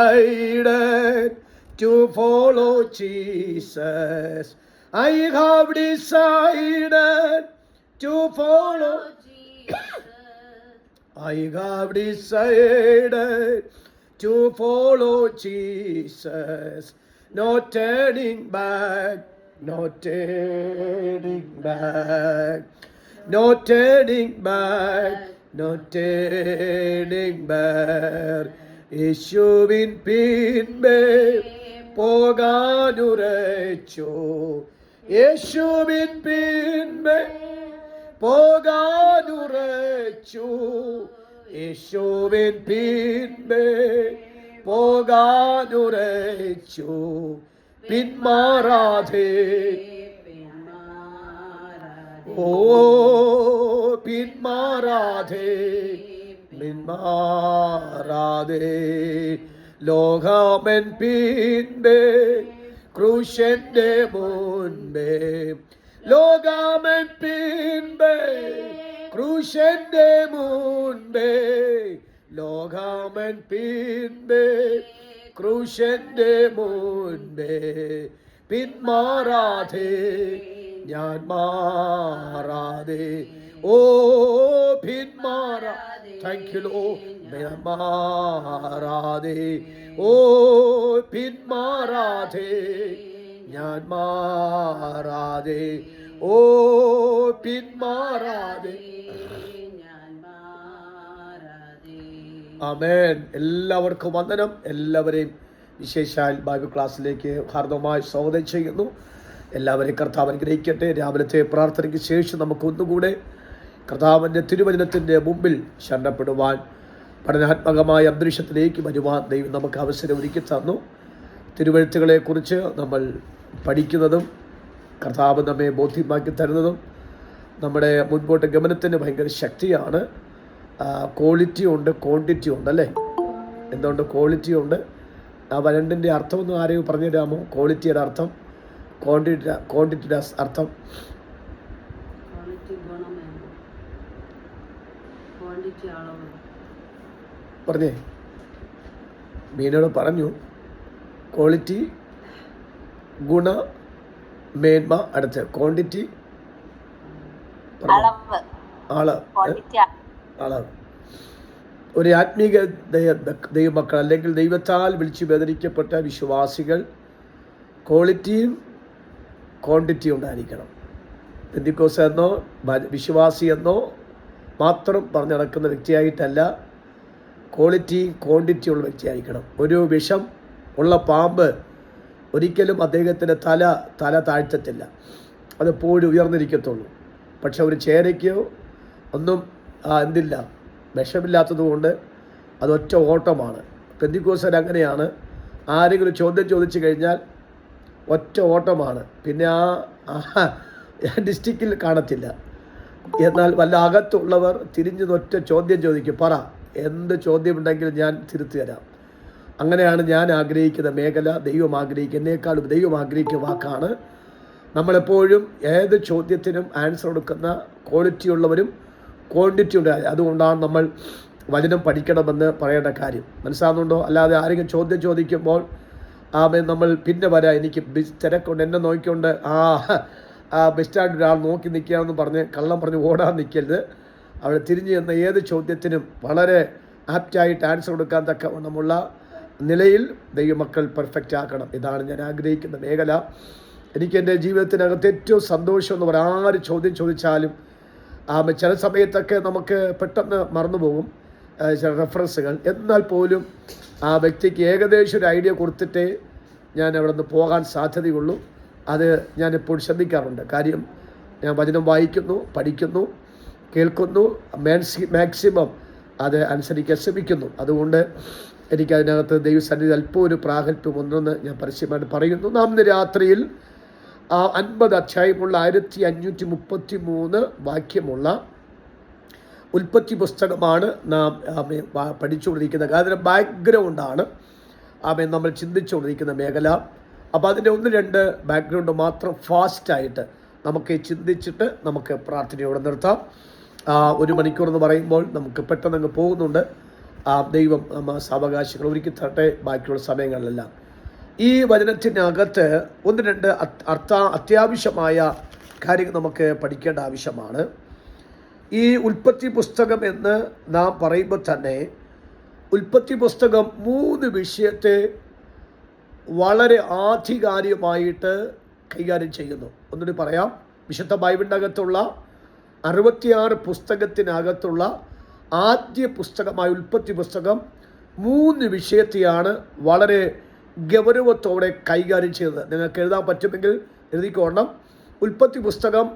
decided to follow Jesus. I have decided to follow Jesus. I have decided to follow Jesus. No turning back, no turning back, no turning back, no turning back. യേശുവിൻ പിൻപേ പോകാനുരച്ചു, യേശുവിൻ പിൻപേ പോകാനുരച്ചു, യേശുവിൻ പിൻപേ പോകാനുരച്ചു, പിന്മാറാതെ ഓ പിന്മാറാതെ പിന്മാറാതെ. ലോകമൻ പിൻപേ ക്രൂശന്റെ മുൻപേ, ലോകമൻ പിൻപേ ക്രൂശന്റെ മുൻപേ, ലോകമൻ പിൻപേ ക്രൂശന്റെ മുൻപേ, പിന്മാറാതെ ഞാൻ മാറാതെ. ഓ പിന്മാറാ, thank you law, മാറാതെ. ഓ പിന്മാറാതെ ഞാൻ മാറാതെ. ഓ പിന്മാറാതെ. ആമേൻ. എല്ലാവർക്കും വന്ദനം. എല്ലാവരെയും വിശേഷാൽ ബൈബിൾ ക്ലാസ്സിലേക്ക് ഹാർദവമായി സ്വാഗതം ചെയ്യുന്നു. എല്ലാവരെയും കർത്താവ് അനുഗ്രഹിക്കട്ടെ. രാവിലത്തെ പ്രാർത്ഥനയ്ക്ക് ശേഷം നമുക്ക് ഒന്നുകൂടെ കർത്താവിൻ്റെ തിരുവചനത്തിൻ്റെ മുമ്പിൽ ശരണപ്പെടുവാൻ, പഠനാത്മകമായ അന്തരീക്ഷത്തിലേക്ക് വരുവാൻ ദൈവം നമുക്ക് അവസരം ഒരുക്കി തന്നു. തിരുവഴുത്തുകളെക്കുറിച്ച് നമ്മൾ പഠിക്കുന്നതും കർത്താവ് നമ്മെ ബോധ്യമാക്കി തരുന്നതും നമ്മുടെ മുൻപോട്ട് ഗമനത്തിന് ഭയങ്കര ശക്തിയാണ്. ക്വാളിറ്റി ഉണ്ട്, ക്വാണ്ടിറ്റി ഉണ്ട്, അല്ലേ? എന്തുകൊണ്ട് ക്വാളിറ്റി ഉണ്ട്? ആ രണ്ടിൻ്റെ അർത്ഥമൊന്നും ആരെയും പറഞ്ഞു തരാമോ? ക്വാളിറ്റിയുടെ അർത്ഥം, ക്വാണ്ടിറ്റിയുടെ അർത്ഥം? പറഞ്ഞേ, മീനോട് പറഞ്ഞു. ക്വാളിറ്റി, ഗുണ, മേന്മ. അടുത്ത് ക്വാണ്ടിറ്റി, അളവ്. ഒരു ആത്മീക ദൈവമക്കൾ അല്ലെങ്കിൽ ദൈവത്താൽ വിളിച്ചു വേദനിക്കപ്പെട്ട വിശ്വാസികൾ ക്വാളിറ്റിയും ക്വാണ്ടിറ്റിയും ഉണ്ടായിരിക്കണം. പെന്തിക്കോസ് എന്നോ വിശ്വാസി എന്നോ മാത്രം പറഞ്ഞു നടക്കുന്ന വ്യക്തിയായിട്ടല്ല, ക്വാളിറ്റിയും ക്വാണ്ടിറ്റിയും ഉള്ള വ്യക്തിയായിരിക്കണം. ഒരു വിഷം ഉള്ള പാമ്പ് ഒരിക്കലും അദ്ദേഹത്തിൻ്റെ തല താഴ്ത്തത്തില്ല, അതെപ്പോഴും ഉയർന്നിരിക്കത്തുള്ളൂ. പക്ഷെ ഒരു ചേരയ്ക്കോ ഒന്നും എന്തില്ല, വിഷമില്ലാത്തത് കൊണ്ട് അതൊറ്റ ഓട്ടമാണ്. പെന്തിക്കോസ്തർ അങ്ങനെയാണ്. ആരെങ്കിലും ചോദ്യം ചോദിച്ചു കഴിഞ്ഞാൽ ഒറ്റ ഓട്ടമാണ്, പിന്നെ ആ ഡിസ്ട്രിക്റ്റിൽ കാണത്തില്ല. എന്നാൽ വല്ല അകത്തുള്ളവർ തിരിഞ്ഞ് ഒറ്റ ചോദ്യം ചോദിക്കും, പറ, എന്ത് ചോദ്യമുണ്ടെങ്കിലും ഞാൻ തിരുത്തി തരാം. അങ്ങനെയാണ് ഞാൻ ആഗ്രഹിക്കുന്ന മേഖല. ദൈവം ആഗ്രഹിക്കുന്നതിനേക്കാളും ദൈവം ആഗ്രഹിക്കുന്ന വാക്കാണ്. നമ്മളെപ്പോഴും ഏത് ചോദ്യത്തിനും ആൻസർ കൊടുക്കുന്ന ക്വാളിറ്റി ഉള്ളവരും ക്വാണ്ടിറ്റി ഉണ്ട്. അതുകൊണ്ടാണ് നമ്മൾ വചനം പഠിക്കണമെന്ന് പറയേണ്ട കാര്യം. മനസ്സിലാകുന്നുണ്ടോ? അല്ലാതെ ആരെങ്കിലും ചോദ്യം ചോദിക്കുമ്പോൾ നമ്മൾ പിന്നെ വരാം, എനിക്ക് തിരക്കൊണ്ട്, എന്നെ നോക്കിക്കൊണ്ട് ബസ് സ്റ്റാൻഡിൽ ഒരാൾ നോക്കി നിൽക്കുകയാണെന്ന് പറഞ്ഞ് കള്ളം പറഞ്ഞ് ഓടാൻ നിൽക്കരുത്. അവിടെ തിരിഞ്ഞു ചെന്ന ഏത് ചോദ്യത്തിനും വളരെ ആപ്റ്റായിട്ട് ആൻസർ കൊടുക്കാൻ തക്കവണ്ണമുള്ള നിലയിൽ ദൈവമക്കൾ പെർഫെക്റ്റ് ആക്കണം. ഇതാണ് ഞാൻ ആഗ്രഹിക്കുന്ന മേഖല. എനിക്ക് എൻ്റെ ജീവിതത്തിനകത്ത് ഏറ്റവും സന്തോഷം എന്ന് പറയാം, ആര് ചോദ്യം ചോദിച്ചാലും ചില സമയത്തൊക്കെ നമുക്ക് പെട്ടെന്ന് മറന്നുപോകും ചില റെഫറൻസുകൾ. എന്നാൽ പോലും ആ വ്യക്തിക്ക് ഏകദേശം ഒരു ഐഡിയ കൊടുത്തിട്ടേ ഞാൻ അവിടെ നിന്ന് പോകാൻ സാധ്യതയുള്ളൂ. അത് ഞാനിപ്പോൾ ശ്രദ്ധിക്കാറുണ്ട്. കാര്യം ഞാൻ വചനം വായിക്കുന്നു, പഠിക്കുന്നു, കേൾക്കുന്നു, മാക്സിമം അത് അനുസരിക്കാൻ ശ്രമിക്കുന്നു. അതുകൊണ്ട് എനിക്കതിനകത്ത് ദൈവസന്നിധി അല്പം ഒരു പ്രാഗൽഭ്യം ഒന്നെന്ന് ഞാൻ പരസ്യമായിട്ട് പറയുന്നു. നാം ഇന്ന് രാത്രിയിൽ 50 അധ്യായമുള്ള 1533 വാക്യമുള്ള ഉൽപ്പത്തി പുസ്തകമാണ് നാം പഠിച്ചുകൊണ്ടിരിക്കുന്നത്. അതിൻ്റെ ബാക്ക്ഗ്രൗണ്ടാണ് നമ്മൾ ചിന്തിച്ചുകൊണ്ടിരിക്കുന്ന മേഖല. അപ്പോൾ അതിൻ്റെ 1-2 ബാക്ക്ഗ്രൗണ്ട് മാത്രം ഫാസ്റ്റായിട്ട് നമുക്ക് ചിന്തിച്ചിട്ട് നമുക്ക് പ്രാർത്ഥനയോടെ നിർത്താം. 1 മണിക്കൂർ എന്ന് പറയുമ്പോൾ നമുക്ക് പെട്ടെന്ന് അങ്ങ് പോകുന്നുണ്ട്. ദൈവം സാവകാശങ്ങൾ ഒരുക്കി തരട്ടെ ബാക്കിയുള്ള സമയങ്ങളിലെല്ലാം. ഈ വചനത്തിനകത്ത് ഒന്ന് രണ്ട് അത്യാവശ്യമായ കാര്യങ്ങൾ നമുക്ക് പഠിക്കേണ്ട ആവശ്യമാണ്. ഈ ഉൽപ്പത്തി പുസ്തകം എന്ന് നാം പറയുമ്പോൾ തന്നെ ഉൽപ്പത്തി പുസ്തകം 3 വിഷയത്തെ വളരെ ആധികാരികമായിട്ട് കൈകാര്യം ചെയ്യുന്നു. ഒന്നുകൂടി പറയാം, വിശുദ്ധ ബൈബിളിൻ്റെ അകത്തുള്ള 66 പുസ്തകത്തിനകത്തുള്ള ആദ്യ പുസ്തകമായ ഉൽപ്പത്തി പുസ്തകം 3 വിഷയത്തെയാണ് വളരെ ഗൗരവത്തോടെ കൈകാര്യം ചെയ്തത്. നിങ്ങൾക്ക് എഴുതാൻ പറ്റുമെങ്കിൽ എഴുതിക്കോണം. ഉൽപ്പത്തി പുസ്തകം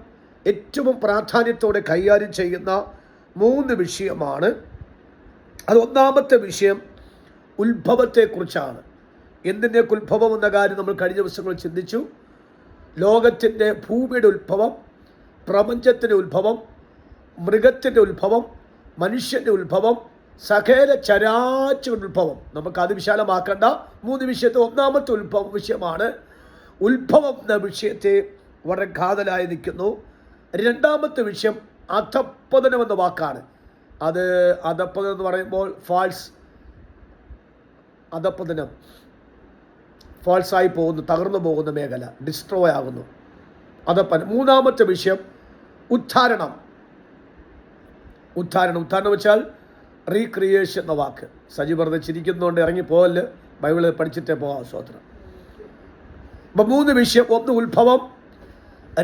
ഏറ്റവും പ്രാധാന്യത്തോടെ കൈകാര്യം ചെയ്യുന്ന 3 വിഷയമാണ്. അത് ഒന്നാമത്തെ വിഷയം ഉത്ഭവത്തെക്കുറിച്ചാണ്. എന്തിൻ്റെയൊക്കെ ഉത്ഭവം എന്ന കാര്യം നമ്മൾ കഴിഞ്ഞ ദിവസങ്ങളിൽ ചിന്തിച്ചു. ലോകത്തിൻ്റെ, ഭൂമിയുടെ ഉത്ഭവം, പ്രപഞ്ചത്തിൻ്റെ ഉത്ഭവം, മൃഗത്തിൻ്റെ ഉത്ഭവം, മനുഷ്യൻ്റെ ഉത്ഭവം, സകല ചരാചര ഉത്ഭവം. നമുക്ക് അത് വിശാലമാക്കേണ്ട 3 വിഷയത്തെ ഒന്നാമത്തെ വിഷയമാണ്. ഉത്ഭവം എന്ന വിഷയത്തെ വളരെ കാതലായി നിൽക്കുന്നു. രണ്ടാമത്തെ വിഷയം അധപ്പതനം എന്ന വാക്കാണ്. അത് അധപ്പതനം എന്ന് പറയുമ്പോൾ അധപ്പതനം, ഫാൾസായി പോകുന്നു, തകർന്നു പോകുന്ന മേഖല, ഡിസ്ട്രോയ് ആകുന്നു. അധപ്പതനം. മൂന്നാമത്തെ വിഷയം ഉദ്ധാരണം. ഉദ്ധാരണം വെച്ചാൽ റീക്രിയേഷൻ എന്ന വാക്ക്. സജി വെറുതെ ചിരിക്കുന്നതുകൊണ്ട് ഇറങ്ങിപ്പോകല്, ബൈബിളിൽ പഠിച്ചിട്ടേ പോകാം. സ്വോത്രം. അപ്പം 3 വിഷയം: 1 ഉത്ഭവം,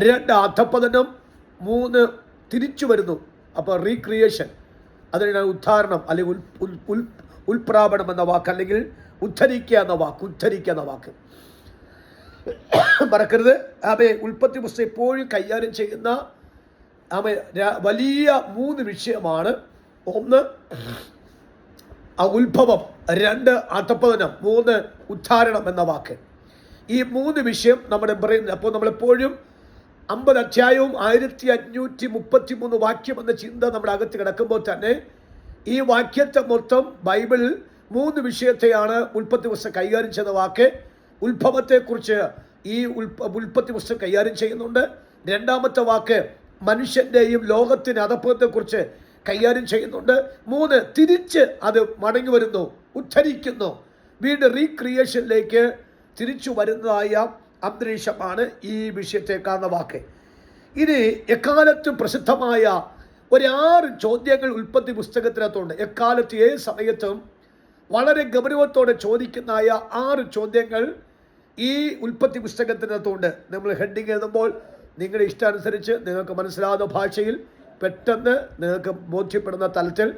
2 അധപ്പതനം, 3 തിരിച്ചു വരുന്നു. അപ്പോൾ റീക്രിയേഷൻ, അതിനാണ് ഉദ്ധാരണം അല്ലെങ്കിൽ ഉൽപ്രാപണം എന്ന വാക്ക്, അല്ലെങ്കിൽ ഉദ്ധരിക്കുക എന്ന വാക്ക് മറക്കരുത്. ഉൽപ്പത്തി പുസ്തകം എപ്പോഴും കൈകാര്യം ചെയ്യുന്ന വലിയ 3 വിഷയമാണ്. 1 ഉത്ഭവം, 2 അധപ്പതനം, 3 ഉദ്ധാരണം എന്ന വാക്ക്. ഈ 3 വിഷയം നമ്മുടെ ബ്രെയിനിൽ. അപ്പോൾ നമ്മളെപ്പോഴും 50 അധ്യായവും 1533 വാക്യം എന്ന ചിന്ത നമ്മുടെ അകത്ത് കിടക്കുമ്പോൾ തന്നെ ഈ വാക്യത്തെ മൊത്തം ബൈബിളിൽ 3 വിഷയത്തെയാണ് ഉൽപ്പത്തി പുസ്തകം കൈകാര്യം ചെയ്യുന്ന വാക്ക്. ഉത്ഭവത്തെക്കുറിച്ച് ഈ ഉൽപ്പത്തി പുസ്തകം കൈകാര്യം ചെയ്യുന്നുണ്ട്. രണ്ടാമത്തെ വാക്ക് മനുഷ്യൻ്റെയും ലോകത്തിൻ്റെ അധപ്പതനത്തെക്കുറിച്ച് കൈകാര്യം ചെയ്യുന്നുണ്ട്. 3 തിരിച്ച് അത് മടങ്ങി വരുന്നു, ഉദ്ധരിക്കുന്നു, വീണ്ടും റീക്രിയേഷനിലേക്ക് തിരിച്ചു വരുന്നതായ അന്തരീക്ഷമാണ് ഈ വിഷയത്തെ കാണുന്ന വാക്ക്. ഇനി എക്കാലത്തും പ്രസിദ്ധമായ 6 ചോദ്യങ്ങൾ ഉൽപ്പത്തി പുസ്തകത്തിനകത്തുണ്ട്. എക്കാലത്ത് ഏത് സമയത്തും വളരെ ഗൗരവത്തോടെ ചോദിക്കുന്നതായ 6 ചോദ്യങ്ങൾ ഈ ഉൽപ്പത്തി പുസ്തകത്തിനകത്തുണ്ട്. നമ്മൾ ഹെഡിങ് എഴുതുമ്പോൾ നിങ്ങളുടെ ഇഷ്ടാനുസരിച്ച് നിങ്ങൾക്ക് മനസ്സിലാവുന്ന ഭാഷയിൽ പെട്ടെന്ന് നിങ്ങൾക്ക് ബോധ്യപ്പെടുന്ന തലത്തിൽ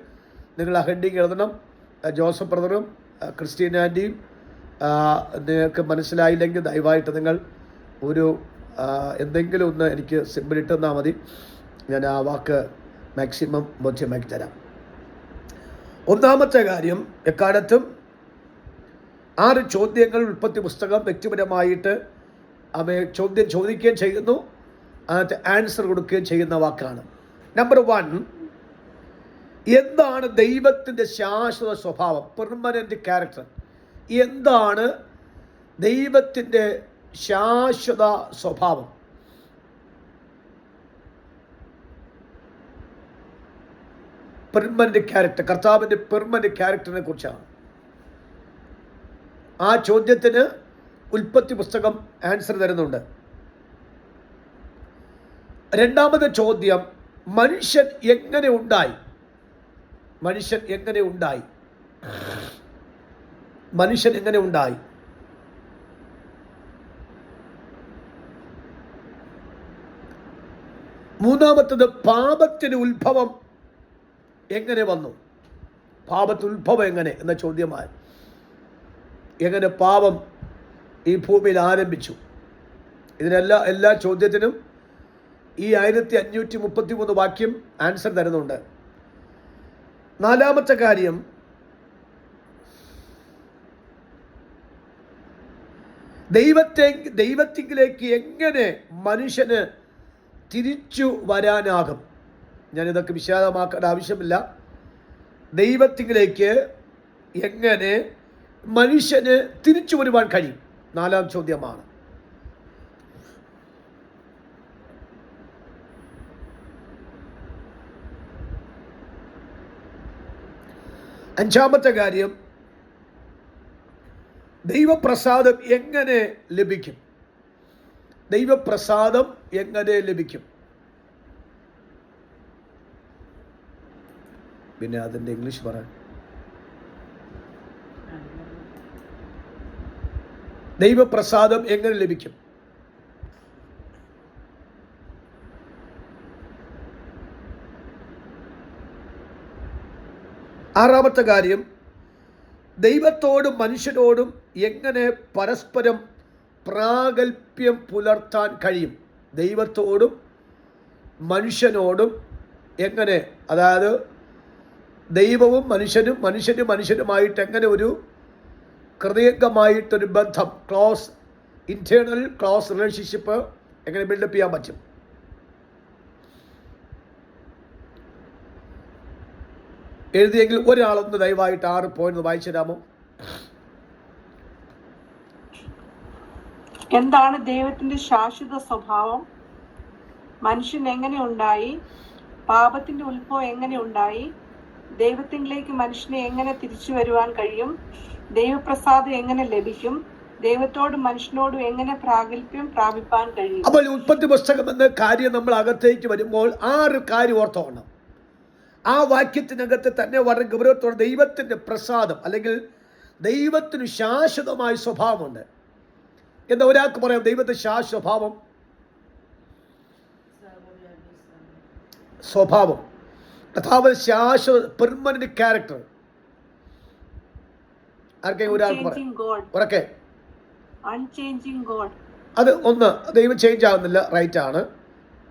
നിങ്ങൾ ആ ഹെഡിങ് എഴുതണം. ജോസഫ് ബ്രദറും ക്രിസ്റ്റീൻ ആൻറ്റിയും നിങ്ങൾക്ക് മനസ്സിലായില്ലെങ്കിൽ ദയവായിട്ട് നിങ്ങൾ ഒരു എന്തെങ്കിലും ഒന്ന് എനിക്ക് സിമ്പിൾ ഇട്ടെന്നാൽ മതി. ഞാൻ ആ വാക്ക് മാക്സിമം ബോധ്യമാക്കി തരാം. ഒന്നാമത്തെ കാര്യം, എക്കാലത്തും 6 ചോദ്യങ്ങൾ ഉൽപ്പത്തി പുസ്തകം വ്യക്തിപരമായിട്ട് ചോദ്യം ചോദിക്കുകയും ചെയ്യുന്നു, അതിനകത്ത് ആൻസർ കൊടുക്കുകയും ചെയ്യുന്ന വാക്കാണ്. നമ്പർ 1, എന്താണ് ദൈവത്തിൻ്റെ ശാശ്വത സ്വഭാവം, പെർമനൻ്റ് ക്യാരക്ടർ? എന്താണ് ദൈവത്തിൻ്റെ ശാശ്വത സ്വഭാവം? പെർമനൻ്റ് ക്യാരക്ടർ, കർത്താവിൻ്റെ പെർമനൻ്റ് ക്യാരക്ടറിനെ കുറിച്ചാണ്. ആ ചോദ്യത്തിന് ഉൽപ്പത്തി പുസ്തകം ആൻസർ തരുന്നുണ്ട്. രണ്ടാമത്തെ ചോദ്യം, മനുഷ്യൻ എങ്ങനെ ഉണ്ടായി? മനുഷ്യൻ എങ്ങനെ ഉണ്ടായി? മൂന്നാമത്തത്, പാപത്തിന് ഉത്ഭവം എങ്ങനെ വന്നു? പാപത്തിന് ഉത്ഭവം എങ്ങനെ എന്ന ചോദ്യമായി. എങ്ങനെ പാപം ഈ ഭൂമിയിൽ ആരംഭിച്ചു? എല്ലാ ചോദ്യത്തിനും ഈ 1533 വാക്യം ആൻസർ തരുന്നുണ്ട്. നാലാമത്തെ കാര്യം, ദൈവത്തിലേക്ക് എങ്ങനെ മനുഷ്യന് തിരിച്ചു വരാനാകും? ഞാനിതൊക്കെ വിശദമാക്കേണ്ട ആവശ്യമില്ല. ദൈവത്തിലേക്ക് എങ്ങനെ മനുഷ്യന് തിരിച്ചു വരുവാൻ കഴിയും? 4ാം ചോദ്യമാണ്. അഞ്ചാമത്തെ കാര്യം, ദൈവപ്രസാദം എങ്ങനെ ലഭിക്കും? ദൈവപ്രസാദം എങ്ങനെ ലഭിക്കും? പിന്നെ അതിൻ്റെ ഇംഗ്ലീഷ് പറയാൻ, ദൈവപ്രസാദം എങ്ങനെ ലഭിക്കും? ആറാമത്തെ കാര്യം, ദൈവത്തോടും മനുഷ്യനോടും എങ്ങനെ പരസ്പരം പ്രാഗൽഭ്യം പുലർത്താൻ കഴിയും? ദൈവത്തോടും മനുഷ്യനോടും എങ്ങനെ, അതായത് ദൈവവും മനുഷ്യനും മനുഷ്യനും മനുഷ്യനുമായിട്ട് എങ്ങനെ ഒരു ഹൃദയംഗമായിട്ടൊരു ബന്ധം, ക്ലോസ് ഇൻറ്റേർണൽ ക്ലോസ് റിലേഷൻഷിപ്പ് എങ്ങനെ ബിൽഡപ്പ് ചെയ്യാൻ പറ്റും? എഴുതിയെങ്കിൽ ഒരാളൊന്ന് ദയവായിട്ട് 6 പോയിന്റ് വായിച്ചു തരാമോ? എന്താണ് ദൈവത്തിന്റെ ശാശ്വത സ്വഭാവം? മനുഷ്യൻ എങ്ങനെ ഉണ്ടായി? പാപത്തിന്റെ ഉത്ഭവം എങ്ങനെ ഉണ്ടായി? ദൈവത്തിലേക്ക് മനുഷ്യനെ എങ്ങനെ തിരിച്ചു വരുവാൻ കഴിയും? ദൈവപ്രസാദം എങ്ങനെ ലഭിക്കും? ദൈവത്തോടും മനുഷ്യനോടും എങ്ങനെ പ്രാഗൽഭ്യം പ്രാപിപ്പാൻ കഴിയും? അപ്പോൾ ഉൽപ്പത്തി പുസ്തകം എന്ന കാര്യം നമ്മൾ അകത്തേക്ക് വരുമ്പോൾ 6 കാര്യം ഓർത്തോണം. ആ വാക്യത്തിനകത്ത് തന്നെ വളരെ ഗൗരവത്തോടെ ദൈവത്തിൻ്റെ പ്രസാദം അല്ലെങ്കിൽ ദൈവത്തിന് ശാശ്വതമായ സ്വഭാവമുണ്ട്. എന്താ ഒരാൾക്ക് പറയാം ദൈവത്തെ സ്വഭാവം? കർത്താവ് ശാശ്വത പെർമനന്റ് ക്യാരക്ടർ. ആർക്കെങ്കിലും ഒരാൾക്ക് പറയാം. അത് ഒന്ന്, ദൈവം ചേഞ്ച് ആകുന്നില്ല, റൈറ്റ് ആണ്.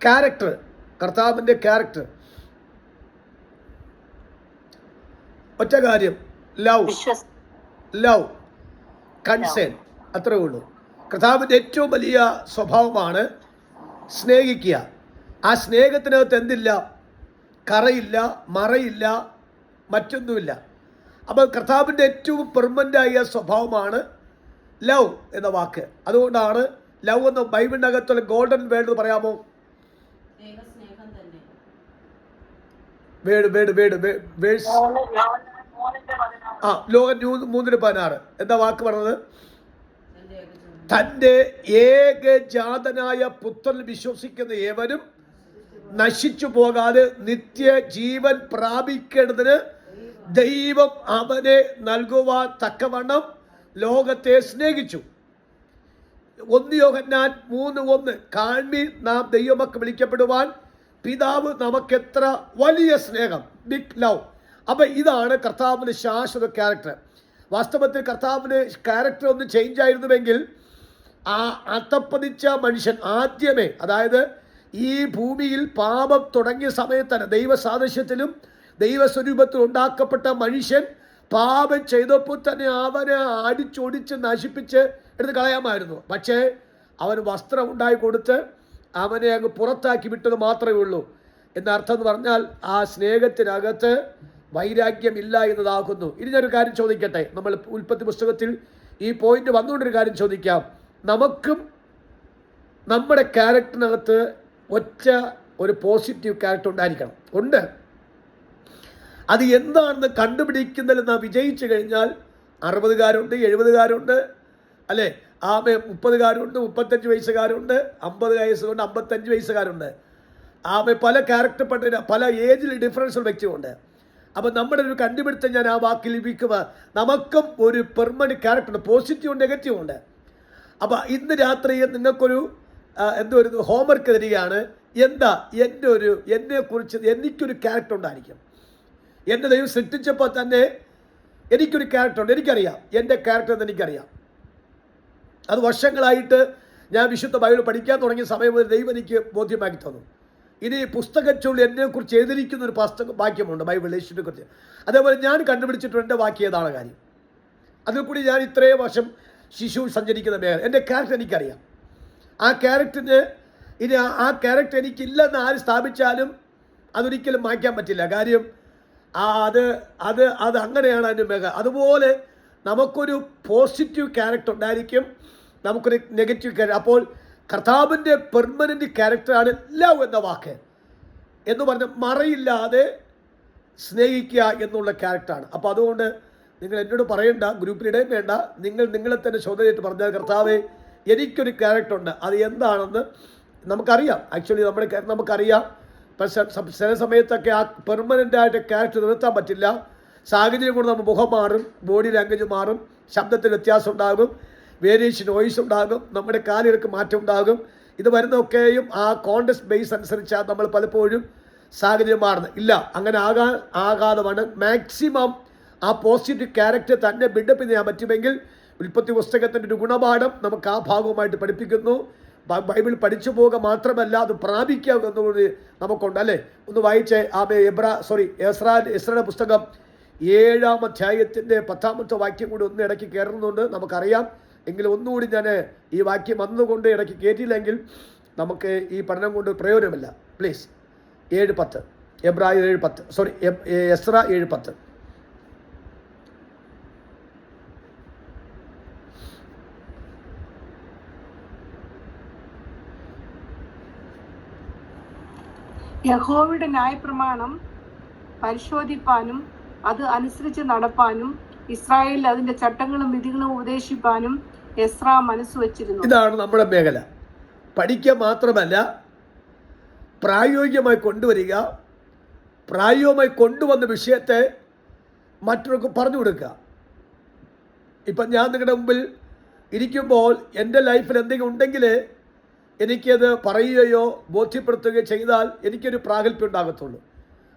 ക്യാരക്ടർ, കർത്താവിൻ്റെ ക്യാരക്ടർ. ഒറ്റ കാര്യം, ലവ് കൺസേൺ, അത്രേ ഉള്ളൂ. കർത്താവിൻ്റെ ഏറ്റവും വലിയ സ്വഭാവമാണ് സ്നേഹിക്കുക. ആ സ്നേഹത്തിനകത്ത് എന്തില്ല? കറയില്ല, മറയില്ല, മറ്റൊന്നുമില്ല. അപ്പോൾ കർത്താവിൻ്റെ ഏറ്റവും പെർമനൻ്റായ സ്വഭാവമാണ് ലവ് എന്ന വാക്ക്. അതുകൊണ്ടാണ് ലവ് എന്ന ബൈബിളിനകത്തുള്ള ഗോൾഡൻ വേർഡ് പറയാമോ? ലോകം 3:16 എന്താ വാക്ക് പറഞ്ഞത്? തൻ്റെ ഏകജാതനായ പുത്രൻ വിശ്വസിക്കുന്ന ഏവരും നശിച്ചു പോകാതെ നിത്യജീവൻ പ്രാപിക്കേണ്ടതിന് ദൈവം അവനെ നൽകുവാൻ തക്കവണ്ണം ലോകത്തെ സ്നേഹിച്ചു. 1 യോഹന്നാൻ 3:1 കാൺമീൻ നാം ദൈവമക്കൾ വിളിക്കപ്പെടുവാൻ പിതാവ് നമുക്കെത്ര വലിയ സ്നേഹം, ബിഗ് ലവ്. അപ്പം ഇതാണ് കർത്താവിൻ്റെ ശാശ്വത ക്യാരക്ടർ. വാസ്തവത്തിൽ കർത്താവിൻ്റെ ക്യാരക്ടർ ഒന്ന് ചേഞ്ച് ആയിരുന്നുവെങ്കിൽ ആ അത്തപ്പതിച്ച മനുഷ്യൻ ആദ്യമേ, അതായത് ഈ ഭൂമിയിൽ പാപം തുടങ്ങിയ സമയത്ത് തന്നെ ദൈവസാദൃശ്യത്തിലും ദൈവസ്വരൂപത്തിലും ഉണ്ടാക്കപ്പെട്ട മനുഷ്യൻ പാപം ചെയ്തപ്പോൾ തന്നെ അവനെ അടിച്ചൊടിച്ച് നശിപ്പിച്ച് എടുത്ത് കളയാമായിരുന്നു. പക്ഷേ അവന് വസ്ത്രം ഉണ്ടായി കൊടുത്ത് അവനെ അങ്ങ് പുറത്താക്കി വിട്ടത് മാത്രമേ ഉള്ളൂ. എന്നർത്ഥം എന്ന് പറഞ്ഞാൽ ആ സ്നേഹത്തിനകത്ത് വൈരാഗ്യമില്ല എന്നതാകുന്നു. ഇനി ഞാനൊരു കാര്യം ചോദിക്കട്ടെ. നമ്മൾ ഉൽപ്പത്തി പുസ്തകത്തിൽ ഈ പോയിന്റ് വന്നുകൊണ്ടൊരു കാര്യം ചോദിക്കാം. നമുക്കും നമ്മുടെ ക്യാരക്ടറിനകത്ത് ഒരു പോസിറ്റീവ് ക്യാരക്ടർ ഉണ്ടായിരിക്കണം. ഉണ്ട്. അത് എന്താണെന്ന് കണ്ടുപിടിക്കുന്നതിൽ നാം വിജയിച്ചു കഴിഞ്ഞാൽ 60-കാരുണ്ട്, 70-കാരുണ്ട്, അല്ലേ? 30-കാരുണ്ട്, 35 വയസ്സുകാരുണ്ട്, 50 വയസ്സുകൊണ്ട് 55 വയസ്സുകാരുണ്ട്. പല ക്യാരക്ടർപ്പെട്ട പല ഏജിൽ ഡിഫറൻസുള്ള വ്യക്തിയുണ്ട്. അപ്പം നമ്മുടെ ഒരു കണ്ടുപിടുത്തം ഞാൻ ആ വാക്കിൽ ലഭിക്കുക, നമുക്കും ഒരു പെർമനന്റ് ക്യാരക്ടർ, പോസിറ്റീവും നെഗറ്റീവും ഉണ്ട്. അപ്പം ഇന്ന് രാത്രി നിങ്ങൾക്കൊരു ഒരു ഹോംവർക്ക് തരികയാണ്. എന്താ എന്നെക്കുറിച്ച് എനിക്കൊരു ക്യാരക്ടർ ഉണ്ടായിരിക്കും. എൻ്റെ ദൈവം സൃഷ്ടിച്ചപ്പോൾ തന്നെ എനിക്കൊരു ക്യാരക്ടറുണ്ട്. എനിക്കറിയാം എൻ്റെ ക്യാരക്ടർ എന്ന് എനിക്കറിയാം. അത് വർഷങ്ങളായിട്ട് ഞാൻ വിശുദ്ധ ബൈബിൾ പഠിക്കാൻ തുടങ്ങിയ സമയം മുതൽ ദൈവം എനിക്ക് ബോധ്യമാക്കി തന്നു. ഇനി പുസ്തകച്ചുള്ളിൽ എന്നെക്കുറിച്ച് എഴുതിയിരിക്കുന്ന ഒരു വാക്യമുണ്ട് ബൈബിൾ യേശുവിനെ കുറിച്ച്. അതേപോലെ ഞാൻ കണ്ടുപിടിച്ചിട്ടുണ്ട് എൻ്റെ വാക്യം ഏതാണ് കാര്യം. അതിൽ കൂടി ഞാൻ ഇത്രയും വർഷം ശിശു സഞ്ചരിക്കുന്ന മേഖല, എൻ്റെ ക്യാരക്ടർ എനിക്കറിയാം. ആ ക്യാരക്ടറിന് ഇനി ആ ക്യാരക്ടർ എനിക്കില്ലെന്ന് ആര് സ്ഥാപിച്ചാലും അതൊരിക്കലും മാറ്റാൻ പറ്റില്ല. കാര്യം അത് അങ്ങനെയാണ് അതിൻ്റെ മേഖല. അതുപോലെ നമുക്കൊരു പോസിറ്റീവ് ക്യാരക്ടർ ഉണ്ടായിരിക്കും, നമുക്കൊരു നെഗറ്റീവ് ക്യാരക്ടർ. അപ്പോൾ കർത്താവിൻ്റെ പെർമനൻ്റ് ക്യാരക്ടറാണ് ലവ് എന്ന വാക്ക് എന്ന് പറഞ്ഞാൽ മറയില്ലാതെ സ്നേഹിക്കുക എന്നുള്ള ക്യാരക്ടറാണ്. അപ്പോൾ അതുകൊണ്ട് നിങ്ങൾ എന്നോട് പറയേണ്ട, ഗ്രൂപ്പിലിടയും വേണ്ട, നിങ്ങളെ തന്നെ ചോദ്യമായിട്ട് പറഞ്ഞാൽ, കർത്താവേ എനിക്കൊരു ക്യാരക്ടറുണ്ട്, അത് എന്താണെന്ന് നമുക്കറിയാം. ആക്ച്വലി നമുക്കറിയാം. പക്ഷേ ചില സമയത്തൊക്കെ ആ പെർമനൻ്റായിട്ട് ക്യാരക്ടർ നിർത്താൻ പറ്റില്ല. സാഹചര്യം കൊണ്ട് നമ്മൾ മുഖം മാറും, ബോഡി ലാംഗ്വേജ് മാറും, ശബ്ദത്തിൽ വ്യത്യാസം ഉണ്ടാകും, വേരിയേഷൻ വോയിസ് ഉണ്ടാകും, നമ്മുടെ കാലുകൾക്ക് മാറ്റം ഉണ്ടാകും. ഇത് വരുന്നതൊക്കെയും ആ കോണ്ടസ്റ്റ് ബേസ് അനുസരിച്ചാണ് നമ്മൾ പലപ്പോഴും സാഹചര്യം മാറുന്നത്. ഇല്ല, അങ്ങനെ ആകാതെ വേണം മാക്സിമം ആ പോസിറ്റീവ് ക്യാരക്ടർ തന്നെ ബിൽഡപ്പ് ചെയ്യാൻ പറ്റുമെങ്കിൽ ഉൽപ്പത്തി പുസ്തകത്തിൻ്റെ ഒരു ഗുണപാഠം നമുക്ക് ആ ഭാഗവുമായിട്ട് പഠിപ്പിക്കുന്നു. ബൈബിൾ പഠിച്ചു പോവുക മാത്രമല്ല, അത് പ്രാപിക്കുക എന്നുള്ളത് നമുക്കുണ്ട് അല്ലേ. ഒന്ന് വായിച്ചേ. എസ്രയുടെ പുസ്തകം 7-ാം അധ്യായത്തിൻ്റെ 10-ാമത്തെ വാക്യം കൂടി ഒന്ന് ഇടയ്ക്ക് കയറുന്നുണ്ട്, നമുക്കറിയാം. എങ്കിലും ഒന്നുകൂടി ഞാൻ ഈ വാക്യം വന്നുകൊണ്ട് ഇടയ്ക്ക് കയറ്റിയില്ലെങ്കിൽ നമുക്ക് ഈ പഠനം കൊണ്ട് പ്രയോജനമില്ല. പ്ലീസ് 7:10, എബ്രായ 7:10, എസ്ര 7:10. യഹോവയുടെ ന്യായപ്രമാണം പരിശോധിപ്പാനും അത് അനുസരിച്ച് നടപ്പാനും ഇസ്രായേലിൽ അതിന്റെ ചട്ടങ്ങളും വിധികളും ഉപദേശിപ്പാനും എസ്ര മനസ്സ് വച്ചിരുന്നു. ഇതാണ് നമ്മുടെ മേഖല. പഠിക്കുക മാത്രമല്ല, പ്രായോഗികമായി കൊണ്ടുവരിക, പ്രായോഗികമായി കൊണ്ടുവന്ന വിഷയത്തെ മറ്റൊരാൾക്ക് പറഞ്ഞു കൊടുക്കുക. ഇപ്പം ഞാൻ നിങ്ങളുടെ മുമ്പിൽ ഇരിക്കുമ്പോൾ എൻ്റെ ലൈഫിൽ എന്തെങ്കിലും ഉണ്ടെങ്കിൽ എനിക്കത് പറയുകയോ ബോധ്യപ്പെടുത്തുകയോ ചെയ്താൽ എനിക്കൊരു പ്രാഗൽഭ്യം ഉണ്ടാകത്തുള്ളൂ.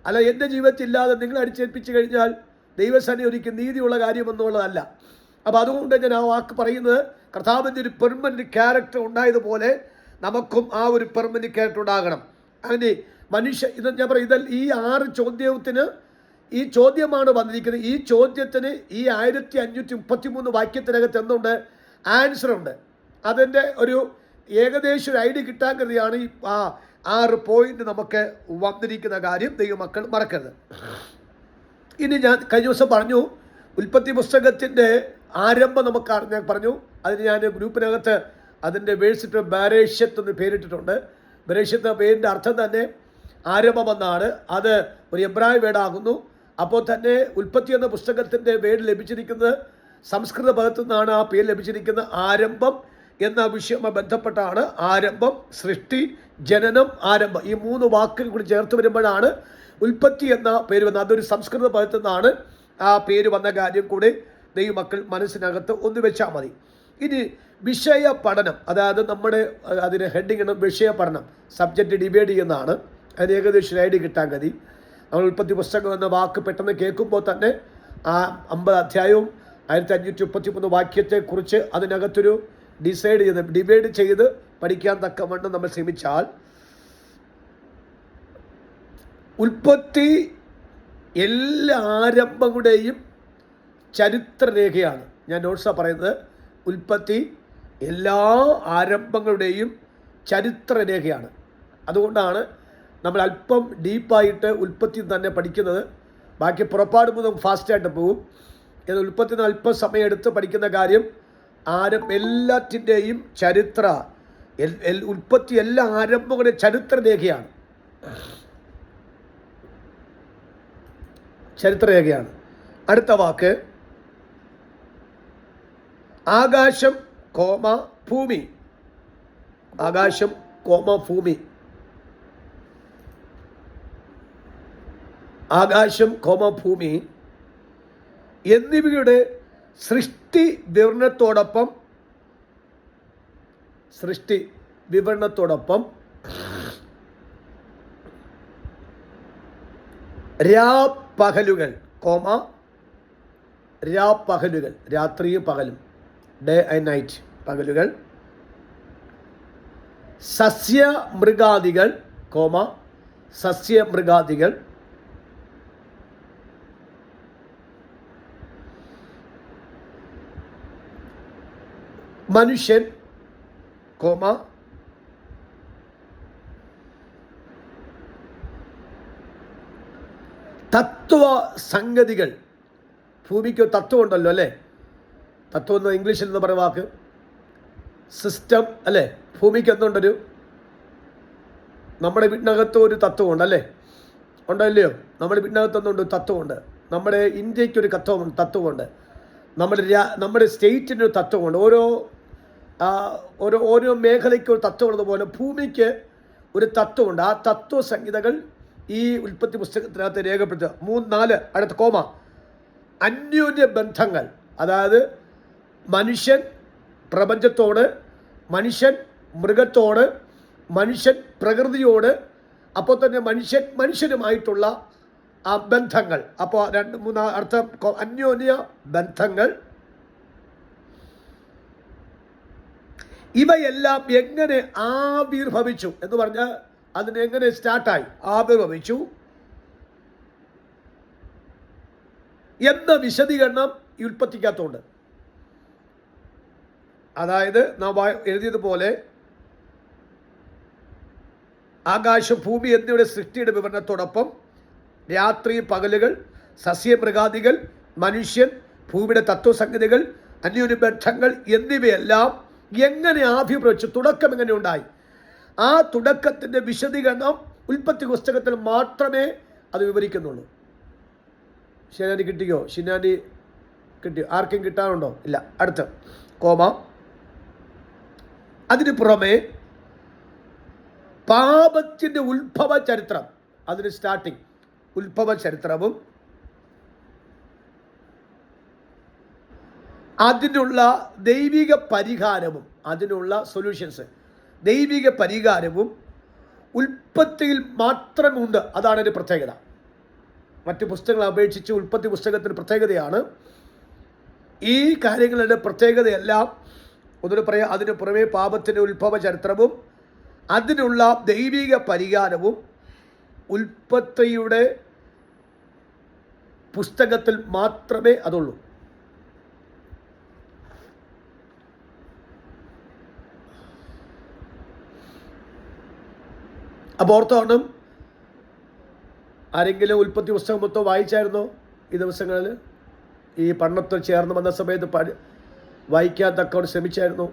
അല്ല, എൻ്റെ ജീവിതത്തിൽ ഇല്ലാതെ നിങ്ങൾ അടിച്ചേൽപ്പിച്ചു കഴിഞ്ഞാൽ ദൈവസന്നിധി ഒരിക്കലും നീതിയുള്ള കാര്യമെന്നുള്ളതല്ല. അപ്പോൾ അതുകൊണ്ട് ഞാൻ ആ വാക്ക് പറയുന്നത്, കർത്താവിൻ്റെ ഒരു പെർമനൻറ്റ് ക്യാരക്ടർ ഉണ്ടായതുപോലെ നമുക്കും ആ ഒരു പെർമനൻറ്റ് ക്യാരക്ടർ ഉണ്ടാകണം. അങ്ങനെ ഇത് ഞാൻ പറയും, ഈ 6 ചോദ്യത്തിന് ഈ ചോദ്യമാണ് വന്നിരിക്കുന്നത്. ഈ ചോദ്യത്തിന് ഈ 1533 വാക്യത്തിനകത്ത് എന്തുണ്ട്? ആൻസറുണ്ട്. അതിൻ്റെ ഒരു ഏകദേശം ഒരു ഐഡിയ കിട്ടാൻ കരുതിയാണ് ഈ 6 പോയിന്റ് നമുക്ക് വന്നിരിക്കുന്ന കാര്യം ദൈവമക്കൾ മറക്കരുത്. ഇനി ഞാൻ കഴിഞ്ഞ ദിവസം പറഞ്ഞു, ഉൽപ്പത്തി പുസ്തകത്തിൻ്റെ ആരംഭം ഞാൻ പറഞ്ഞു. അതിന് ഞാൻ ഗ്രൂപ്പിനകത്ത് അതിൻ്റെ വേഴ്സിട്ട് ബരേഷ്യത്ത് എന്ന് പേരിട്ടിട്ടുണ്ട്. ബരേഷ്യത്ത് പേരിൻ്റെ അർത്ഥം തന്നെ ആരംഭമെന്നാണ്. അത് ഒരു എബ്രായ വേർഡാകുന്നു. അപ്പോൾ തന്നെ ഉൽപ്പത്തി എന്ന പുസ്തകത്തിൻ്റെ വേർഡ് ലഭിച്ചിരിക്കുന്നത് സംസ്കൃത പദത്തു നിന്നാണ്. ആ പേര് ലഭിച്ചിരിക്കുന്നത് ആരംഭം എന്ന വിഷയവുമായി ബന്ധപ്പെട്ടാണ്. ആരംഭം, സൃഷ്ടി, ജനനം, ആരംഭം, ഈ 3 വാക്കുകൾ കൂടി ചേർത്ത് വരുമ്പോഴാണ് ഉൽപ്പത്തി എന്ന പേര് വന്നത്. അതൊരു സംസ്കൃത പദത്തു നിന്നാണ് ആ പേര് വന്ന കാര്യം കൂടി ദൈവമക്കൾ മനസ്സിനകത്ത് ഒന്ന് വെച്ചാൽ മതി. ഇനി വിഷയ പഠനം, അതായത് നമ്മുടെ അതിന് ഹെഡിങ് വിഷയ പഠനം, സബ്ജക്റ്റ് ഡിവൈഡ് ചെയ്യുന്നതാണ്. അതിന് ഏകദേശം ഐഡിയ കിട്ടാൻ മതി. നമ്മൾ ഉൽപ്പത്തി പുസ്തകം എന്ന വാക്ക് പെട്ടെന്ന് കേൾക്കുമ്പോൾ തന്നെ ആ 50 അധ്യായവും 1533 വാക്യത്തെക്കുറിച്ച് അതിനകത്തൊരു ഡിവൈഡ് ചെയ്ത് പഠിക്കാൻ തക്കവണ്ണം നമ്മൾ ശ്രമിച്ചാൽ, ഉൽപ്പത്തി എല്ലാ ആരംഭങ്ങളുടെയും ചരിത്രരേഖയാണ്. ഞാൻ നോട്ട്സാണ് പറയുന്നത്. ഉൽപ്പത്തി എല്ലാ ആരംഭങ്ങളുടെയും ചരിത്രരേഖയാണ്. അതുകൊണ്ടാണ് നമ്മൾ അല്പം ഡീപ്പായിട്ട് ഉൽപ്പത്തി തന്നെ പഠിക്കുന്നത്. ബാക്കി പുറപ്പാട് മുതൽ ഫാസ്റ്റായിട്ട് പോകും. എന്നാൽ ഉൽപ്പത്തി അല്പം സമയം എടുത്ത് പഠിക്കുന്ന കാര്യം എല്ലാറ്റിൻ്റെയും ഉൽപ്പത്തി എല്ലാ ആരംഭങ്ങളുടെയും ചരിത്രരേഖയാണ്. ചരിത്രരേഖയാണ്. അടുത്ത വാക്ക് ആകാശം, ഭൂമി. ആകാശം, ഭൂമി. ആകാശം, ഭൂമി എന്നിവയുടെ സൃഷ്ടി വിവരണത്തോടൊപ്പം രാപ്പകലുകൾ, രാപ്പകലുകൾ, രാത്രിയും പകലും, ഡേ ആൻഡ് നൈറ്റ്, പകലുകൾ, സസ്യമൃഗാദികൾ, സസ്യമൃഗാദികൾ, മനുഷ്യൻ, തത്വ സംഗതികൾ. ഭൂമിക്ക് തത്വം ഉണ്ടല്ലോ അല്ലേ. തത്വം എന്ന് ഇംഗ്ലീഷിൽ എന്ന് പറയുന്ന വാക്ക് സിസ്റ്റം അല്ലേ. ഭൂമിക്ക് എന്തുണ്ടൊരു, നമ്മുടെ വീട്ടിനകത്തും ഒരു തത്വമുണ്ട് അല്ലേ. ഉണ്ടോ ഇല്ലയോ? നമ്മുടെ പിന്നകത്തൊന്നുണ്ട് തത്വമുണ്ട്. നമ്മുടെ ഇന്ത്യക്കൊരു തത്വമുണ്ട്. നമ്മുടെ സ്റ്റേറ്റിനൊരു തത്വമുണ്ട്. ഓരോ മേഖലയ്ക്കും ഒരു തത്വമുള്ളതുപോലെ ഭൂമിക്ക് ഒരു തത്വമുണ്ട്. ആ തത്വ സംഹിതകൾ ഈ ഉൽപ്പത്തി പുസ്തകത്തിനകത്ത് രേഖപ്പെടുത്തുക. 3-4 അടുത്ത കോമ. അന്യോന്യ ബന്ധങ്ങൾ, അതായത് മനുഷ്യൻ പ്രപഞ്ചത്തോട്, മനുഷ്യൻ മൃഗത്തോട്, മനുഷ്യൻ പ്രകൃതിയോട്, അപ്പോൾ തന്നെ മനുഷ്യനുമായിട്ടുള്ള ആ ബന്ധങ്ങൾ. അപ്പോൾ 2-3 അർത്ഥം അന്യോന്യ ബന്ധങ്ങൾ. ഇവയെല്ലാം എങ്ങനെ ആവിർഭവിച്ചു എന്ന് പറഞ്ഞാൽ അതിന് എങ്ങനെ സ്റ്റാർട്ടായി, ആവിർഭവിച്ചു എന്ന വിശദീകരണം ഈ ഉൽപ്പത്തിക്കകത്തുണ്ട്. അതായത് നാം എഴുതിയതുപോലെ ആകാശം, ഭൂമി എന്നിവയുടെ സൃഷ്ടിയുടെ വിവരണത്തോടൊപ്പം രാത്രി പകലുകൾ, സസ്യമൃഗാദികൾ, മനുഷ്യൻ, ഭൂമിയുടെ തത്വസംഗതികൾ, അന്യോന്യബന്ധങ്ങൾ എന്നിവയെല്ലാം എങ്ങനെ ആവിർഭവിച്ചു, തുടക്കം എങ്ങനെ ഉണ്ടായി, ആ തുടക്കത്തിൻ്റെ വിശദീകരണം ഉൽപ്പത്തി പുസ്തകത്തിൽ മാത്രമേ അത് വിവരിക്കുന്നുള്ളൂ. ഷിനാനി കിട്ടിയോ? ഷിനാനി കിട്ടിയോ? ആർക്കും കിട്ടാനുണ്ടോ? ഇല്ല. അടുത്ത കോമ. അതിന് പുറമെ പാപത്തിൻ്റെ ഉത്ഭവ ചരിത്രം, അതിന് സ്റ്റാർട്ടിങ് ഉത്ഭവ ചരിത്രവും അതിനുള്ള ദൈവിക പരിഹാരവും, അതിനുള്ള സൊല്യൂഷൻസ്, ദൈവിക പരിഹാരവും ഉൽപ്പത്തിയിൽ മാത്രമുണ്ട്. അതാണ് ഒരു പ്രത്യേകത. മറ്റ് പുസ്തകങ്ങളെ അപേക്ഷിച്ച് ഉൽപ്പത്തി പുസ്തകത്തിന് പ്രത്യേകതയാണ്. ഈ കാര്യങ്ങളുടെ പ്രത്യേകതയെല്ലാം ഒന്നുകൂടെ പറയാം. അതിന് പുറമെ പാപത്തിൻ്റെ ഉത്ഭവ ചരിത്രവും അതിനുള്ള ദൈവിക പരിഹാരവും ഉൽപ്പത്തിയുടെ പുസ്തകത്തിൽ മാത്രമേ അതുള്ളൂ. അപ്പോൾ ഓർത്തോണം, ആരെങ്കിലും ഉൽപ്പത്തി പുസ്തകം മൊത്തം വായിച്ചായിരുന്നോ ഈ ദിവസങ്ങളിൽ? ഈ പഠനത്തിൽ ചേർന്ന് വന്ന സമയത്ത് വായിക്കാൻ തക്കവണ്ണം ശ്രമിച്ചായിരുന്നു?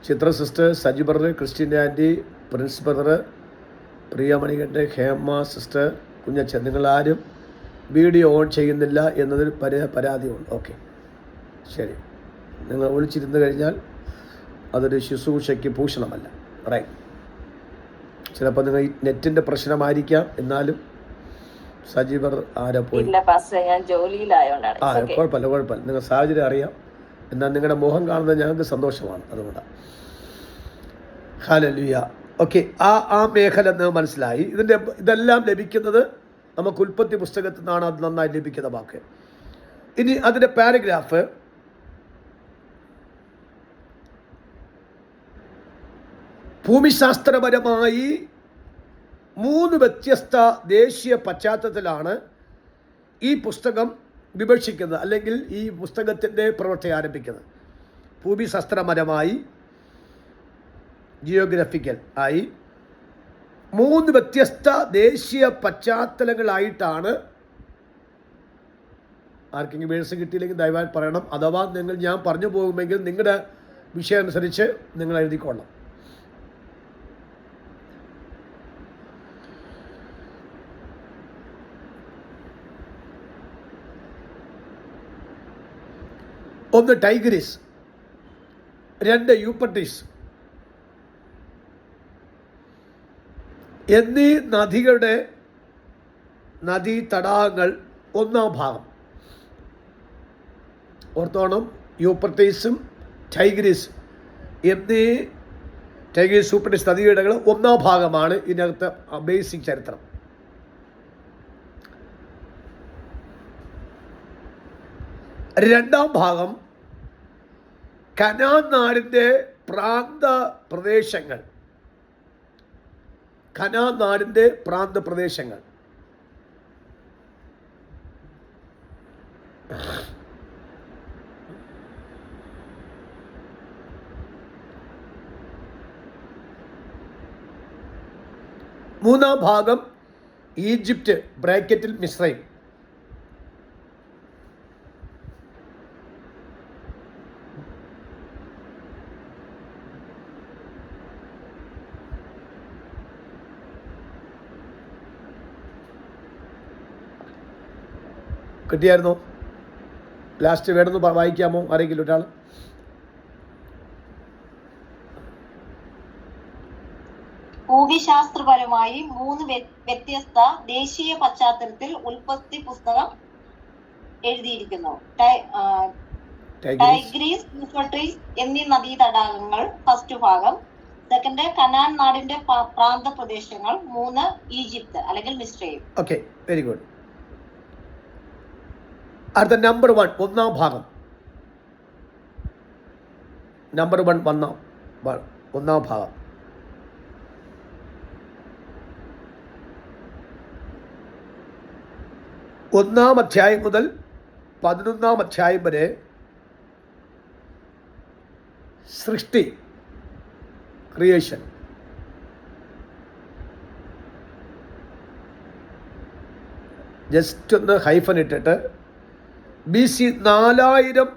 Chithra sister, Saji brother, Christian aunty, Prince brother, Priyamanikandan, Hema sister, Kunjachan, നിങ്ങളാരും വീഡിയോ ഓൺ ചെയ്യുന്നില്ല എന്നതിൽ പരാതിയുണ്ട്. ഓക്കെ, ശരി. നിങ്ങൾ ഒളിച്ചിരുന്നു കഴിഞ്ഞാൽ അതൊരു ശുശ്രൂഷയ്ക്ക് ഭൂഷണമല്ല. റൈറ്റ്. ചിലപ്പോൾ നിങ്ങൾ ഈ നെറ്റിൻ്റെ പ്രശ്നമായിരിക്കാം. എന്നാലും സജീവർ ആരെ പോയി? കുഴപ്പമില്ല. നിങ്ങൾ സാഹചര്യം അറിയാം. എന്നാൽ നിങ്ങളുടെ മുഖം കാണുന്നത് ഞങ്ങൾക്ക് സന്തോഷമാണ്. അതുകൊണ്ടാണ്. ഹല്ലേലൂയ. ഓക്കെ, ആ മേഖല മനസ്സിലായി. ഇതെല്ലാം ലഭിക്കുന്നത് നമുക്ക് ഉൽപ്പത്തി പുസ്തകത്തിൽ നിന്നാണ്. അത് നന്നായി ലഭിക്കുന്ന വാക്ക്. ഇനി അതിൻ്റെ പാരഗ്രാഫ് ഭൂമിശാസ്ത്രപരമായി 3 വ്യത്യസ്ത ദേശീയ പശ്ചാത്തലത്തിലാണ് ഈ പുസ്തകം വിഭജിക്കുന്നത്, അല്ലെങ്കിൽ ഈ പുസ്തകത്തിൻ്റെ പ്രവൃത്തി ആരംഭിക്കുന്നത്. ഭൂമിശാസ്ത്രപരമായി, ജിയോഗ്രഫിക്കൽ ആയി 3 വ്യത്യസ്ത ദേശീയ പശ്ചാത്തലങ്ങളായിട്ടാണ്. ആർക്കെങ്കിലും വേഴ്സ് കിട്ടിയില്ലെങ്കിൽ ദയവായി പറയണം. അഥവാ ഞാൻ പറഞ്ഞു പോകുമെങ്കിൽ നിങ്ങളുടെ വിഷയം അനുസരിച്ച് നിങ്ങൾ എഴുതിക്കൊള്ളാം. ഒന്ന് ടൈഗ്രിസ്, 2 യൂഫ്രട്ടീസ് എന്നീ നദീ തടാകങ്ങൾ 1-ാം ഭാഗം. ഓർത്തോണം, യൂഫ്രട്ടീസും ടൈഗ്രിസ് എന്നീ യൂഫ്രട്ടീസ് നദീതടങ്ങൾ 1-ാം ഭാഗമാണ് ഇതിനകത്ത് ബേസിക് ചരിത്രം. 2-ാം ഭാഗം കനാൻ നാടിൻ്റെ പ്രാന്തപ്രദേശങ്ങൾ. കനാൻ നാടിൻ്റെ പ്രാന്തപ്രദേശങ്ങൾ. മൂന്നാം ഭാഗം ഈജിപ്റ്റ് ബ്രാക്കറ്റിൽ മിസ്രൈം. കിട്ടിയായിരുന്നോ? ലാസ്റ്റ് വേണമെന്ന് വായിക്കാമോ ആരെങ്കിലും ഒരാൾ? ഭൂമിശാസ്ത്രപരമായി 3 വ്യത്യസ്ത ദേശീയ പശ്ചാത്തലത്തിൽ ഉൽപ്പത്തി പുസ്തകം എഴുതിയിരിക്കുന്നു. ടൈഗ്രീസ്, യൂഫ്രട്ടീസ് എന്നീ നദീ തടാകങ്ങൾ ഫസ്റ്റ് ഭാഗം. സെക്കൻഡ് കനാൻ നാടിന്റെ പ്രാന്തപ്രദേശങ്ങൾ. 3 ഈജിപ്ത് അല്ലെങ്കിൽ മിസ്രൈം. Okay, very good. അടുത്ത നമ്പർ 1 ഒന്നാം ഭാഗം. നമ്പർ 1 ഒന്നാം ഭാഗം. ഒന്നാം അധ്യായം മുതൽ 11-ാം അധ്യായം വരെ സൃഷ്ടി, ക്രിയേഷൻ. ജസ്റ്റ് ഒന്ന് ഹൈഫൻ ഇട്ടിട്ട് BC 4000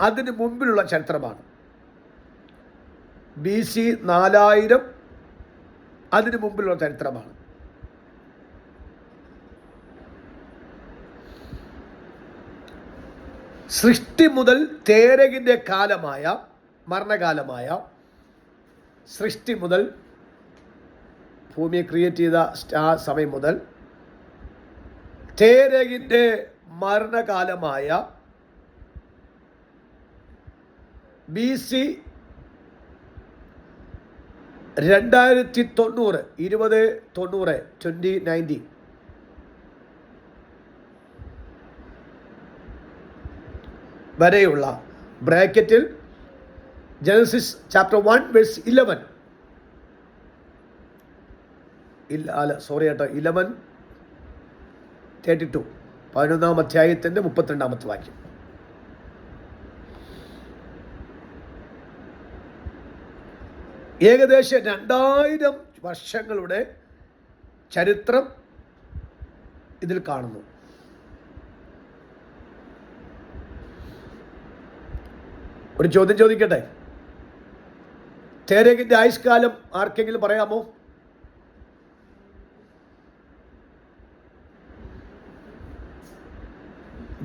അതിന് മുമ്പിലുള്ള ചരിത്രമാണ്. BC 4000 അതിന് മുമ്പിലുള്ള ചരിത്രമാണ്. സൃഷ്ടി മുതൽ തേരകിൻ്റെ കാലമായ മരണകാലമായ സൃഷ്ടി മുതൽ ഭൂമിയെ ക്രിയേറ്റ് ചെയ്ത ആ സമയം മുതൽ തേരകിൻ്റെ മരണകാലമായ BC 2090 2090 വരെയുള്ള ബ്രാക്കറ്റിൽ ജനസിസ് ചാപ്റ്റർ 1 വേഴ്സ് 11 11:32 11-ാം അധ്യായത്തിൻ്റെ 32-ാമത്തെ വാക്യം. ഏകദേശം 2000 വർഷങ്ങളുടെ ചരിത്രം ഇതിൽ കാണുന്നു. ഒരു ചോദ്യം ചോദിക്കട്ടെ? തേരകിൻ്റെ ആയുഷ്കാലം ആർക്കെങ്കിലും പറയാമോ?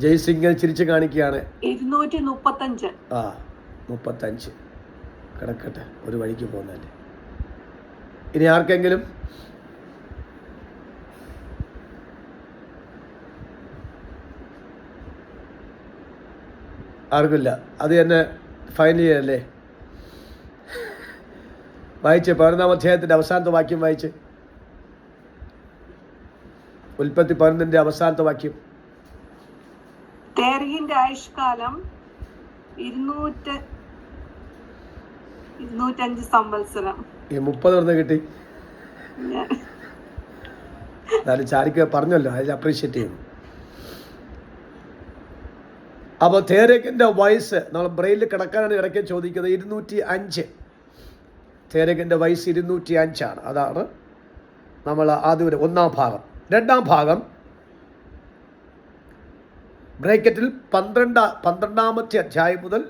ജയ്സിംഗ് ചിരിച്ച് കാണിക്കുകയാണ്. 235. 35 കിടക്കട്ടെ, ഒരു വഴിക്ക് പോകുന്നല്ലേ. ഇനി ആർക്കെങ്കിലും? ആർക്കില്ല. അത് തന്നെ ഫൈനൽ ചെയ്യല്ലേ. വായിച്ച് 11-ാം അധ്യായത്തിൻ്റെ അവസാനത്തെ വാക്യം വായിച്ച്. ഉൽപ്പത്തി 11-ന്റെ അവസാനത്തെ വാക്യം. തേരഹിന്റെ ആയുഷ്കാലം 205 സംവത്സരം. ഈ 30 എവിടുന്ന് കിട്ടി? എന്നാലും ചാരിക്ക് പറഞ്ഞല്ലോ, അതിൽ അപ്രീഷിയേറ്റ് ചെയ്യുന്നു. അപ്പോൾ തേരകിൻ്റെ വയസ്സ് നമ്മൾ ബ്രെയിനിൽ കിടക്കാനാണ് ഇടയ്ക്ക് ചോദിക്കുന്നത്. 205. തേരകിൻ്റെ വയസ്സ് 205 അതാണ് നമ്മൾ ആദ്യം ഒന്നാം ഭാഗം. രണ്ടാം ഭാഗം ബ്രാക്കറ്റിൽ 12-ാമത്തെ അധ്യായം മുതൽ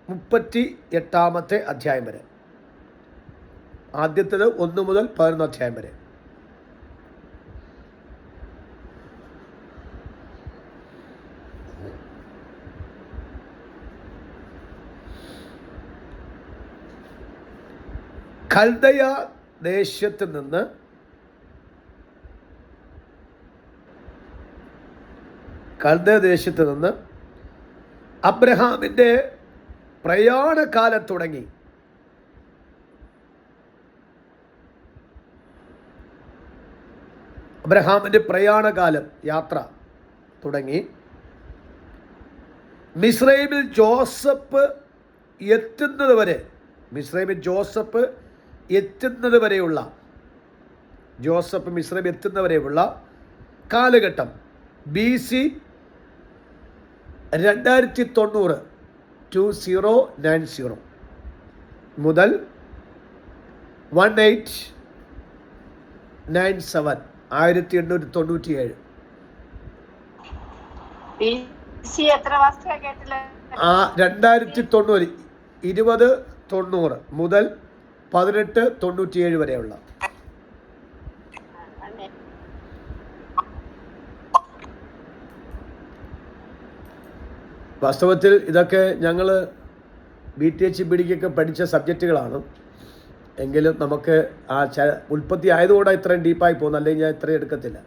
38-ാമത്തെ അധ്യായം വരെ. ആദ്യത്തേത് 1 മുതൽ 11 അധ്യായം വരെ. കൽദയ ദേശത്ത് നിന്ന് അബ്രഹാമിൻ്റെ പ്രയാണകാലം തുടങ്ങി. അബ്രഹാമിൻ്റെ പ്രയാണകാലം, യാത്ര തുടങ്ങി. മിസ്രൈമിൽ ജോസഫ് എത്തുന്നത് വരെയുള്ള മിസ്രൈം എത്തുന്നവരെയുള്ള കാലഘട്ടം BC 2090 2090 മുതൽ 1897 1897. എത്ര വർഷം കേട്ടില്ല? 2090 2090 മുതൽ 1897 വരെയുള്ള. വാസ്തവത്തിൽ ഇതൊക്കെ ഞങ്ങൾ BTH പഠിച്ച സബ്ജക്റ്റുകളാണ്. എങ്കിലും നമുക്ക് ആ ഉൽപ്പത്തി ആയതുകൂടെ ഇത്രയും ഡീപ്പായി പോകുന്നു, അല്ലെങ്കിൽ ഞാൻ ഇത്രയും എടുക്കത്തില്ല.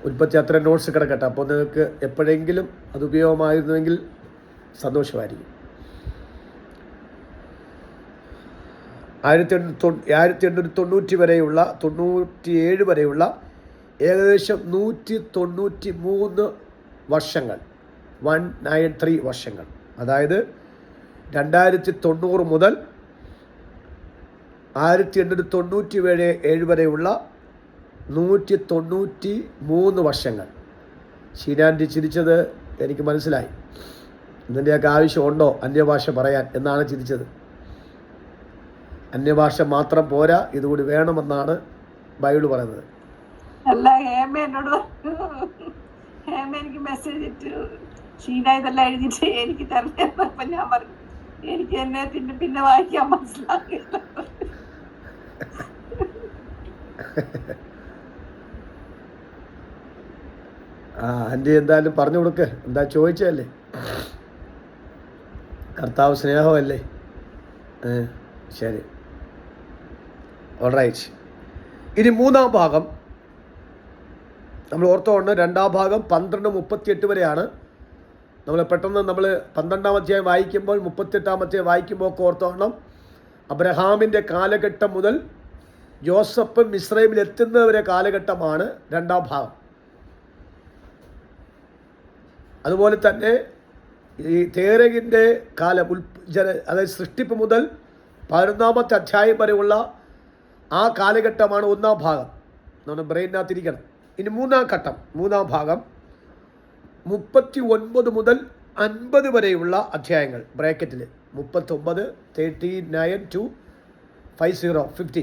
ഉൽപ്പത്തി അത്ര നോട്ട്സ് കിടക്കട്ടെ. അപ്പോൾ നിങ്ങൾക്ക് എപ്പോഴെങ്കിലും അത് ഉപയോഗമായിരുന്നുവെങ്കിൽ സന്തോഷമായിരിക്കും. 1890 വരെയുള്ള 97 വരെയുള്ള ഏകദേശം 193 വർഷങ്ങൾ, 193 വർഷങ്ങൾ, അതായത് 2090 മുതൽ 1897 വരെയുള്ള 193 വർഷങ്ങൾ. ഷീനാൻറ്റി ചിരിച്ചത് എനിക്ക് മനസ്സിലായി. ഇതിൻ്റെയൊക്കെ ആവശ്യമുണ്ടോ അന്യഭാഷ പറയാൻ എന്നാണ് ചിരിച്ചത്. അന്യഭാഷ മാത്രം പോരാ, ഇതുകൂടി വേണമെന്നാണ് ബൈബിൾ പറയുന്നത്. അല്ല, ഹേമ എന്നോട് ഹേമ എനിക്ക് മെസ്സേജ് ഇട്ടു, ഷീന ഇതെല്ലാം എഴുതിയിട്ട് എനിക്ക് തരണം. അപ്പൊ ഞാൻ പറഞ്ഞു എനിക്ക് എന്നെ പിന്നെ വായിക്കാൻ മനസ്സിലാക്കില്ല. ആൻറ്റി എന്തായാലും പറഞ്ഞു കൊടുക്ക്, എന്താ ചോദിച്ചതല്ലേ. കർത്താവ് സ്നേഹമല്ലേ. ശരി, ഓൾറൈറ്റ്. ഇനി മൂന്നാം ഭാഗം നമ്മൾ ഓർത്തോണ്ട്. രണ്ടാം ഭാഗം 12:38 വരെയാണ്. നമ്മൾ പെട്ടെന്ന് 12-ാം അധ്യായം വായിക്കുമ്പോൾ 38-ാം അധ്യായം വായിക്കുമ്പോൾ ഒക്കെ ഓർത്തോണം. അബ്രഹാമിൻ്റെ കാലഘട്ടം മുതൽ ജോസഫ് മിസ്രൈമിൽ എത്തുന്നവരെ കാലഘട്ടമാണ് രണ്ടാം ഭാഗം. അതുപോലെ തന്നെ ഈ തേരകിൻ്റെ കാലം, അതായത് സൃഷ്ടിപ്പ് മുതൽ 11-ാമത്തെ അധ്യായം വരെയുള്ള ആ കാലഘട്ടമാണ് ഒന്നാം ഭാഗം. നമ്മൾ ബ്രെയിനകത്തിരിക്കണം. ഇനി മൂന്നാം ഭാഗം 39 മുതൽ 50 വരെയുള്ള അധ്യായങ്ങൾ. ബ്രാക്കറ്റിൽ 39, 39 to 50.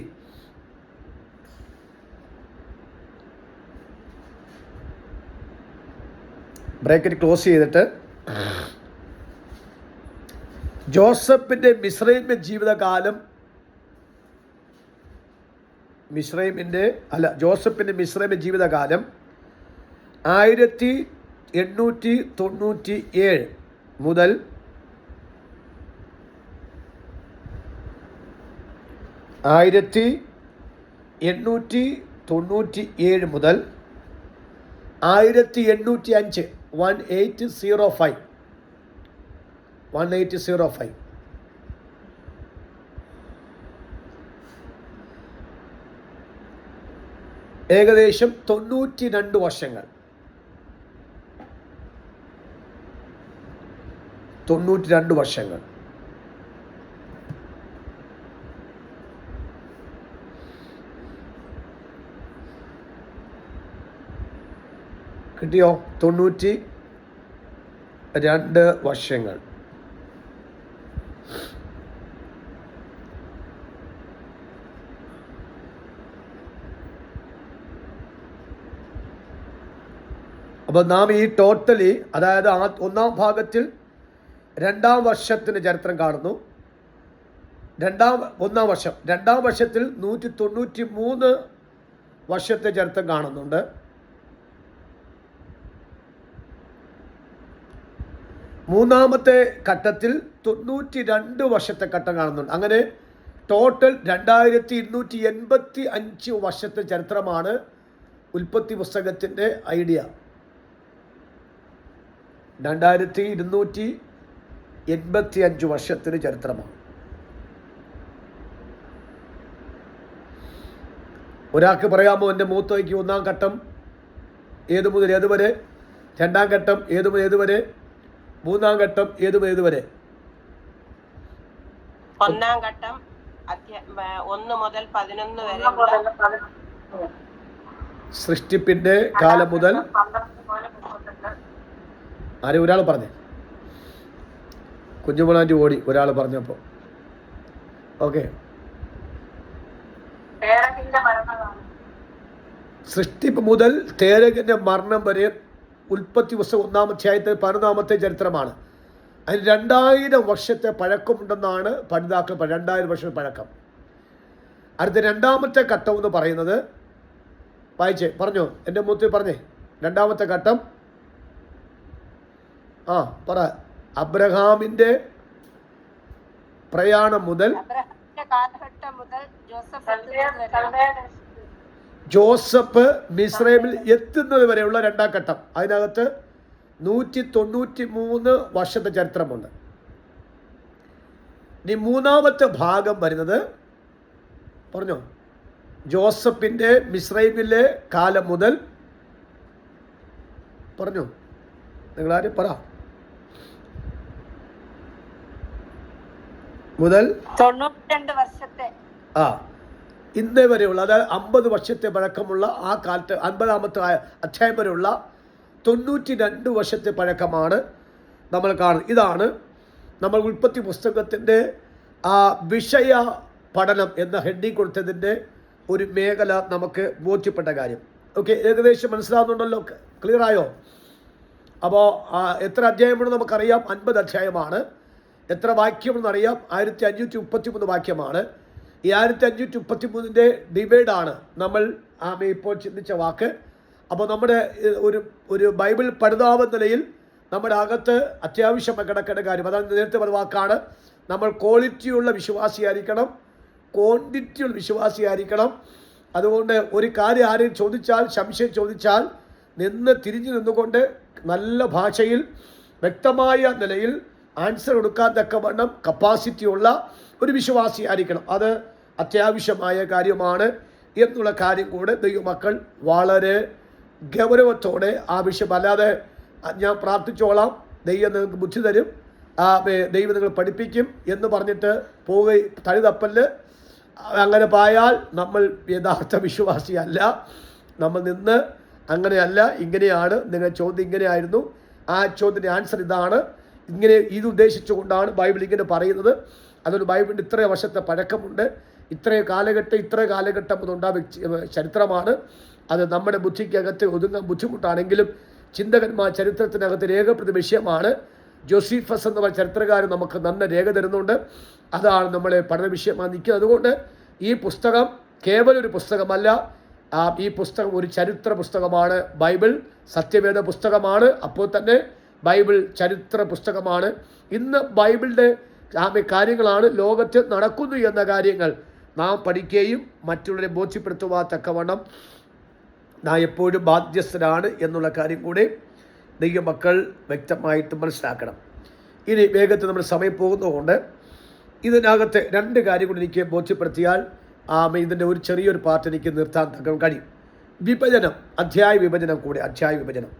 ബ്രാക്കറ്റ് ക്ലോസ് ചെയ്തിട്ട് ജോസഫിൻ്റെ മിസ്രൈമിൻ്റെ ജീവിതകാലം, ജോസഫിൻ്റെ മിസ്രൈമിൻ്റെ ജീവിതകാലം 1897 മുതൽ 1897 മുതൽ 1805 1805 ഏകദേശം 92 വർഷങ്ങൾ. 92 വർഷങ്ങൾ. കിട്ടിയോ? 92 വർഷങ്ങൾ. അപ്പോൾ നാം ഈ ടോട്ടലി, അതായത് ഒന്നാം ഭാഗത്തിൽ 2-ാം വർഷത്തിൻ്റെ ചരിത്രം കാണുന്നു. ഒന്നാം വർഷം, 2-ാം വർഷത്തിൽ 193 വർഷത്തെ ചരിത്രം കാണുന്നുണ്ട്. മൂന്നാമത്തെ ഘട്ടത്തിൽ 92 വർഷത്തെ ഘട്ടം കാണുന്നുണ്ട്. അങ്ങനെ ടോട്ടൽ 2285 വർഷത്തെ ചരിത്രമാണ് ഉൽപ്പത്തി പുസ്തകത്തിൻ്റെ ഐഡിയ. 2285 വർഷത്തിന് ചരിത്രമാണ്. ഒരാൾക്ക് പറയാമോ എൻ്റെ മൂത്തോയ്ക്ക് ഒന്നാം ഘട്ടം ഏതു മുതൽ ഏതുവരെ, രണ്ടാം ഘട്ടം ഏതു മുതൽ ഏതുവരെ, മൂന്നാം ഘട്ടം ഏതു മുതൽ ഏതുവരെ? ഒന്നാം ഘട്ടം 1 മുതൽ 11 വരെ സൃഷ്ടിപ്പിന്റെ കാലം മുതൽ. ആരും ഒരാൾ പറഞ്ഞേ, കുഞ്ഞുമോളാൻ്റെ ഓടി ഒരാൾ പറഞ്ഞപ്പോൾ. ഓക്കെ, സൃഷ്ടിപ്പ് മുതൽ തേരകിന്റെ മരണം വരെ ഉൽപ്പത്തി പുസ്തകം 1-ാം അധ്യായത്തിൽ 11-ാമത്തെ ചരിത്രമാണ്. അതിന് 2000 വർഷത്തെ പഴക്കമുണ്ടെന്നാണ് പഠിതാക്കൾ 2000 വർഷം പഴക്കം. അടുത്ത 2-ാമത്തെ ഘട്ടം എന്ന് പറയുന്നത് വായിച്ചേ, പറഞ്ഞോ, എൻ്റെ മൂത്തി പറഞ്ഞേ. രണ്ടാമത്തെ ഘട്ടം പറ. അബ്രഹാമിൻ്റെ പ്രയാണം മുതൽ ജോസഫ് മിസ്രൈമിൽ എത്തുന്നത് വരെയുള്ള രണ്ടാം ഘട്ടം. അതിനകത്ത് 193 വർഷത്തെ ചരിത്രമുണ്ട്. ഇനി മൂന്നാമത്തെ ഭാഗം വരുന്നത് പറഞ്ഞോ, ജോസഫിൻ്റെ മിസ്രൈമിലെ കാലം മുതൽ പറഞ്ഞോ, നിങ്ങളാരും പറ, മുതൽ 92 വർഷത്തെ ഇന്നേ വരെയുള്ള, അതായത് 50 വർഷത്തെ പഴക്കമുള്ള ആ കാലത്ത് 50-ാമത്തെ അധ്യായം വരെയുള്ള 92 വർഷത്തെ പഴക്കമാണ് നമ്മൾ കാണുന്നത്. ഇതാണ് നമ്മൾ ഉൽപ്പത്തി പുസ്തകത്തിൻ്റെ വിഷയ പഠനം എന്ന ഹെഡിങ് കൊടുത്തതിൻ്റെ ഒരു മേഖല നമുക്ക് ബോധ്യപ്പെട്ട കാര്യം. ഓക്കെ, ഏകദേശം മനസ്സിലാവുന്നുണ്ടല്ലോ? ക്ലിയർ ആയോ? അപ്പോൾ എത്ര അധ്യായമാണെന്ന് നമുക്കറിയാം, 50 അധ്യായമാണ്. എത്ര വാക്യമെന്നറിയാം, 1533 വാക്യമാണ്. ഈ 1533 ഡിവൈഡാണ് നമ്മൾ ഇപ്പോൾ ചിന്തിച്ച വാക്ക്. അപ്പോൾ നമ്മുടെ ഒരു ബൈബിൾ പഠിതാവെന്ന നിലയിൽ നമ്മുടെ അകത്ത് അത്യാവശ്യമായി കിടക്കേണ്ട കാര്യം അതാണ്. നേരത്തെ പറഞ്ഞ വാക്കാണ്, നമ്മൾ ക്വാളിറ്റിയുള്ള വിശ്വാസിയായിരിക്കണം, ക്വാണ്ടിറ്റിയുള്ള വിശ്വാസിയായിരിക്കണം. അതുകൊണ്ട് ഒരു കാര്യം ആരെയും ചോദിച്ചാൽ, സംശയം ചോദിച്ചാൽ തിരിഞ്ഞു നിന്നുകൊണ്ട് നല്ല ഭാഷയിൽ വ്യക്തമായ നിലയിൽ ആൻസർ കൊടുക്കാൻ തക്കവണ്ണം കപ്പാസിറ്റിയുള്ള ഒരു വിശ്വാസിയായിരിക്കണം. അത് അത്യാവശ്യമായ കാര്യമാണ് എന്നുള്ള കാര്യം കൂടെ ദൈവമക്കൾ വളരെ ഗൗരവത്തോടെ ആവശ്യമല്ലാതെ ഞാൻ പ്രാർത്ഥിച്ചോളാം, ദൈവം നിങ്ങൾക്ക് ബുദ്ധി തരും, ദൈവം നിങ്ങൾ പഠിപ്പിക്കും എന്ന് പറഞ്ഞിട്ട് തടി തപ്പല് അങ്ങനെ പായാൽ നമ്മൾ യഥാർത്ഥ വിശ്വാസിയല്ല. നമ്മൾ നിന്ന് അങ്ങനെയല്ല, ഇങ്ങനെയാണ്, നിങ്ങൾ ചോദ്യം ഇങ്ങനെയായിരുന്നു, ആ ചോദ്യത്തിൻ്റെ ആൻസർ ഇതാണ്, ഇങ്ങനെ ഇത് ഉദ്ദേശിച്ചുകൊണ്ടാണ് ബൈബിൾ ഇങ്ങനെ പറയുന്നത്. അതൊരു ബൈബിളിൻ്റെ ഇത്ര വർഷത്തെ പഴക്കമുണ്ട്, ഇത്ര കാലഘട്ടം അതുണ്ടായ ചരിത്രമാണ്. അത് നമ്മുടെ ബുദ്ധിക്കകത്ത് ഒതുങ്ങാൻ ബുദ്ധിമുട്ടാണെങ്കിലും ചിന്തകന്മാർ ചരിത്രത്തിനകത്ത് രേഖപ്പെടുത്തിയ വിഷയമാണ്. ജോസീഫസ് എന്ന ചരിത്രകാരൻ നമുക്ക് നല്ല രേഖ തരുന്നുണ്ട്. അതാണ് നമ്മളെ പഠന വിഷയമായി നിൽക്കുന്നത്. അതുകൊണ്ട് ഈ പുസ്തകം കേവലം ഒരു പുസ്തകമല്ല, ഈ പുസ്തകം ഒരു ചരിത്ര പുസ്തകമാണ്. ബൈബിൾ സത്യവേദ പുസ്തകമാണ്, അപ്പോൾ തന്നെ ബൈബിൾ ചരിത്ര പുസ്തകമാണ്. ഇന്ന് ബൈബിളിൻ്റെ കാര്യങ്ങളാണ് ലോകത്ത് നടക്കുന്നു എന്ന കാര്യങ്ങൾ നാം പഠിക്കുകയും മറ്റുള്ളവരെ ബോധ്യപ്പെടുത്തുവാൻ തക്കവണ്ണം നാം എപ്പോഴും ബാധ്യസ്ഥരാണ് എന്നുള്ള കാര്യം കൂടെ ദൈവമക്കൾ വ്യക്തമായിട്ട് മനസ്സിലാക്കണം. ഇനി വേഗത്തിൽ നമ്മൾ സമയം പോകുന്നതുകൊണ്ട് ഇതിനകത്ത് 2 കാര്യം കൂടി എനിക്ക് ബോധ്യപ്പെടുത്തിയാൽ ഇതിൻ്റെ ഒരു ചെറിയൊരു പാർട്ട് എനിക്ക് നിർത്താൻ തക്കം കഴിയും. വിഭജനം, അധ്യായ വിഭജനം കൂടെ, അധ്യായ വിഭജനം.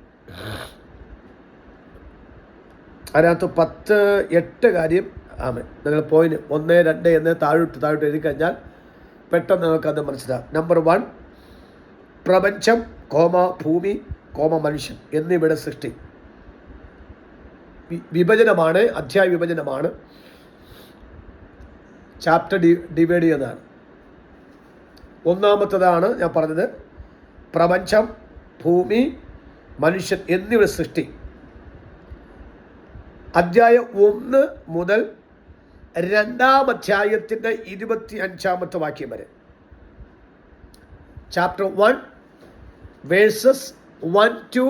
അതിനകത്ത് 8 കാര്യം നിങ്ങൾ പോയിന്റ് 1, 2 എന്ന് താഴോട്ട് എഴുതി കഴിഞ്ഞാൽ പെട്ടെന്ന് നമുക്കത് മനസ്സിലാകും. നമ്പർ 1 പ്രപഞ്ചം, ഭൂമി, മനുഷ്യൻ എന്നിവയുടെ സൃഷ്ടി. വിഭജനമാണ്, അധ്യായ വിഭജനമാണ്, ചാപ്റ്റർ ഡിവൈഡ് ചെയ്യുന്നതാണ്. ഒന്നാമത്തതാണ് ഞാൻ പറഞ്ഞത്, പ്രപഞ്ചം, ഭൂമി, മനുഷ്യൻ എന്നിവയുടെ സൃഷ്ടി. അധ്യായം 1 മുതൽ 2-ാം അധ്യായത്തിൻ്റെ 25-ാമത്തെ വാക്യം വരെ. Chapter 1 versus 1 to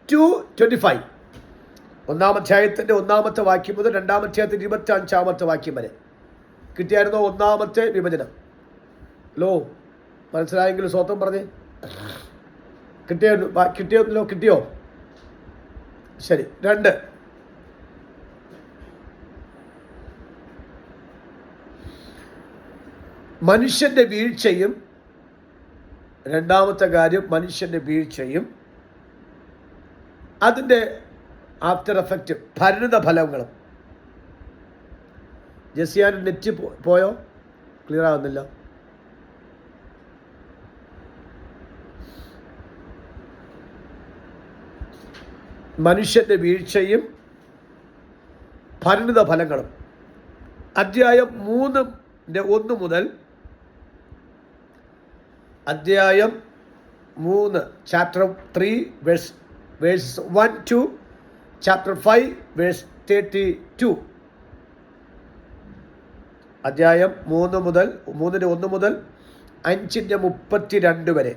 25. 1-ാം അധ്യായത്തിൻ്റെ 1-ാമത്തെ വാക്യം മുതൽ 2-ാം അധ്യായത്തിൻ്റെ 25-ാമത്തെ വാക്യം വരെ കിട്ടിയായിരുന്നോ 1-ാമത്തെ വിഭജനം? മനസ്സിലായെങ്കിൽ സ്വന്തം പറഞ്ഞേ. കിട്ടിയോ? ശരി. 2 മനുഷ്യൻ്റെ വീഴ്ചയും. 2-ാമത്തെ കാര്യം മനുഷ്യൻ്റെ വീഴ്ചയും അതിൻ്റെ ആഫ്റ്റർ എഫക്റ്റ്, പരിണിത ഫലങ്ങളും. ജെസിയാൻ നെറ്റ് പോയോ? ക്ലിയർ ആകുന്നില്ല. മനുഷ്യൻ്റെ വീഴ്ചയും പരിണിത ഫലങ്ങളും. അധ്യായം 3 മുതൽ അധ്യായം 3 chapter 3 verse 1 to chapter 5 verse 32. അധ്യായം 3 മുതൽ 5-ന്റെ 32 വരെ